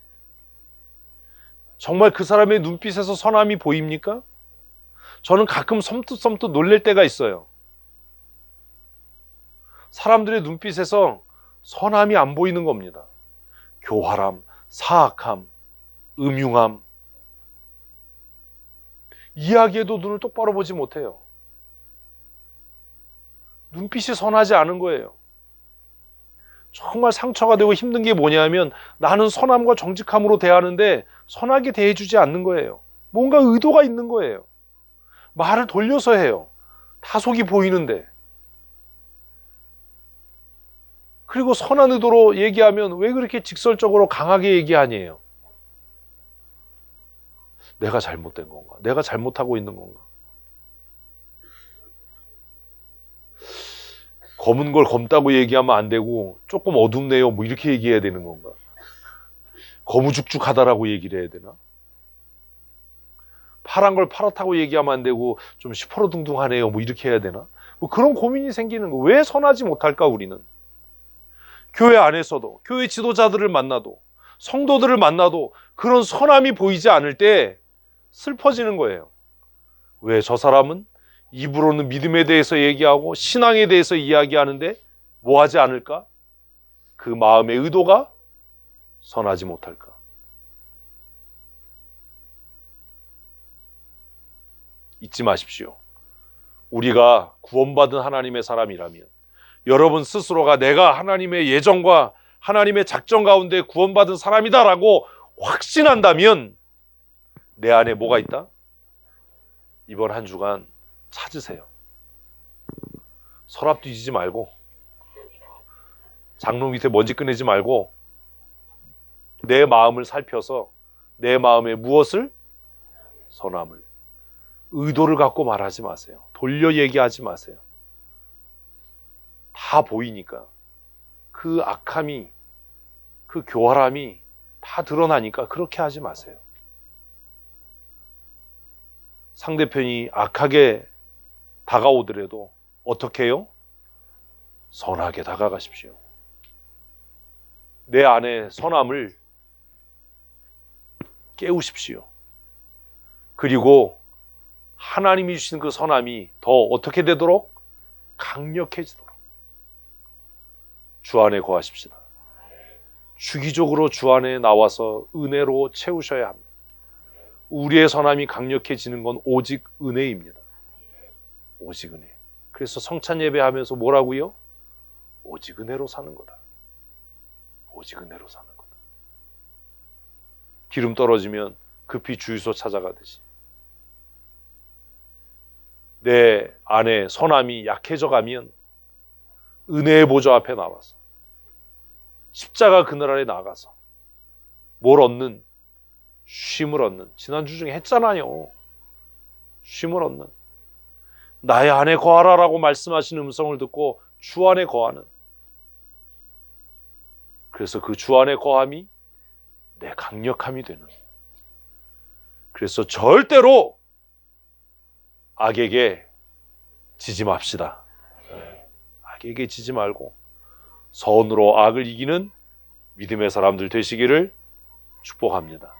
정말 그 사람의 눈빛에서 선함이 보입니까? 저는 가끔 섬뜩섬뜩 놀랄 때가 있어요. 사람들의 눈빛에서 선함이 안 보이는 겁니다. 교활함, 사악함, 음흉함. 이야기에도 눈을 똑바로 보지 못해요. 눈빛이 선하지 않은 거예요. 정말 상처가 되고 힘든 게 뭐냐면 나는 선함과 정직함으로 대하는데 선하게 대해주지 않는 거예요. 뭔가 의도가 있는 거예요. 말을 돌려서 해요. 타속이 보이는데. 그리고 선한 의도로 얘기하면 왜 그렇게 직설적으로 강하게 얘기하니에요? 내가 잘못된 건가? 내가 잘못하고 있는 건가? 검은 걸 검다고 얘기하면 안 되고 조금 어둡네요 뭐 이렇게 얘기해야 되는 건가? 거무죽죽하다라고 얘기를 해야 되나? 파란 걸 파랗다고 얘기하면 안 되고 좀 시퍼러둥둥하네요 뭐 이렇게 해야 되나? 뭐 그런 고민이 생기는 거. 왜 선하지 못할까 우리는? 교회 안에서도 교회 지도자들을 만나도 성도들을 만나도 그런 선함이 보이지 않을 때 슬퍼지는 거예요. 왜 저 사람은 입으로는 믿음에 대해서 얘기하고 신앙에 대해서 이야기하는데 뭐 하지 않을까? 그 마음의 의도가 선하지 못할까? 잊지 마십시오. 우리가 구원받은 하나님의 사람이라면 여러분 스스로가 내가 하나님의 예정과 하나님의 작정 가운데 구원받은 사람이다라고 확신한다면 내 안에 뭐가 있다? 이번 한 주간 찾으세요. 서랍 뒤지지 말고 장롱 밑에 먼지 꺼내지 말고 내 마음을 살펴서 내 마음에 무엇을? 선함을. 의도를 갖고 말하지 마세요. 돌려 얘기하지 마세요. 다 보이니까 그 악함이 그 교활함이 다 드러나니까 그렇게 하지 마세요. 상대편이 악하게 다가오더라도 어떻게 해요? 선하게 다가가십시오. 내 안에 선함을 깨우십시오. 그리고 하나님이 주신 그 선함이 더 어떻게 되도록? 강력해지도록 주 안에 거하십시다. 주기적으로 주 안에 나와서 은혜로 채우셔야 합니다. 우리의 선함이 강력해지는 건 오직 은혜입니다. 오직 은혜. 그래서 성찬 예배하면서 뭐라고요? 오직 은혜로 사는 거다. 오직 은혜로 사는 거다. 기름 떨어지면 급히 주유소 찾아가듯이 내 안에 선함이 약해져 가면 은혜의 보좌 앞에 나와서 십자가 그늘 아래 나가서 뭘 얻는? 쉼을 얻는. 지난주 중에 했잖아요. 쉼을 얻는. 나의 안에 거하라라고 말씀하신 음성을 듣고 주 안에 거하는. 그래서 그 주 안에 거함이 내 강력함이 되는. 그래서 절대로 악에게 지지 맙시다. 악에게 지지 말고 선으로 악을 이기는 믿음의 사람들 되시기를 축복합니다.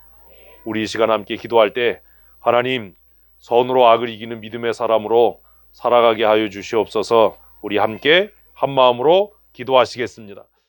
우리 이 시간 함께 기도할 때 하나님 선으로 악을 이기는 믿음의 사람으로 살아가게 하여 주시옵소서. 우리 함께 한 마음으로 기도하시겠습니다.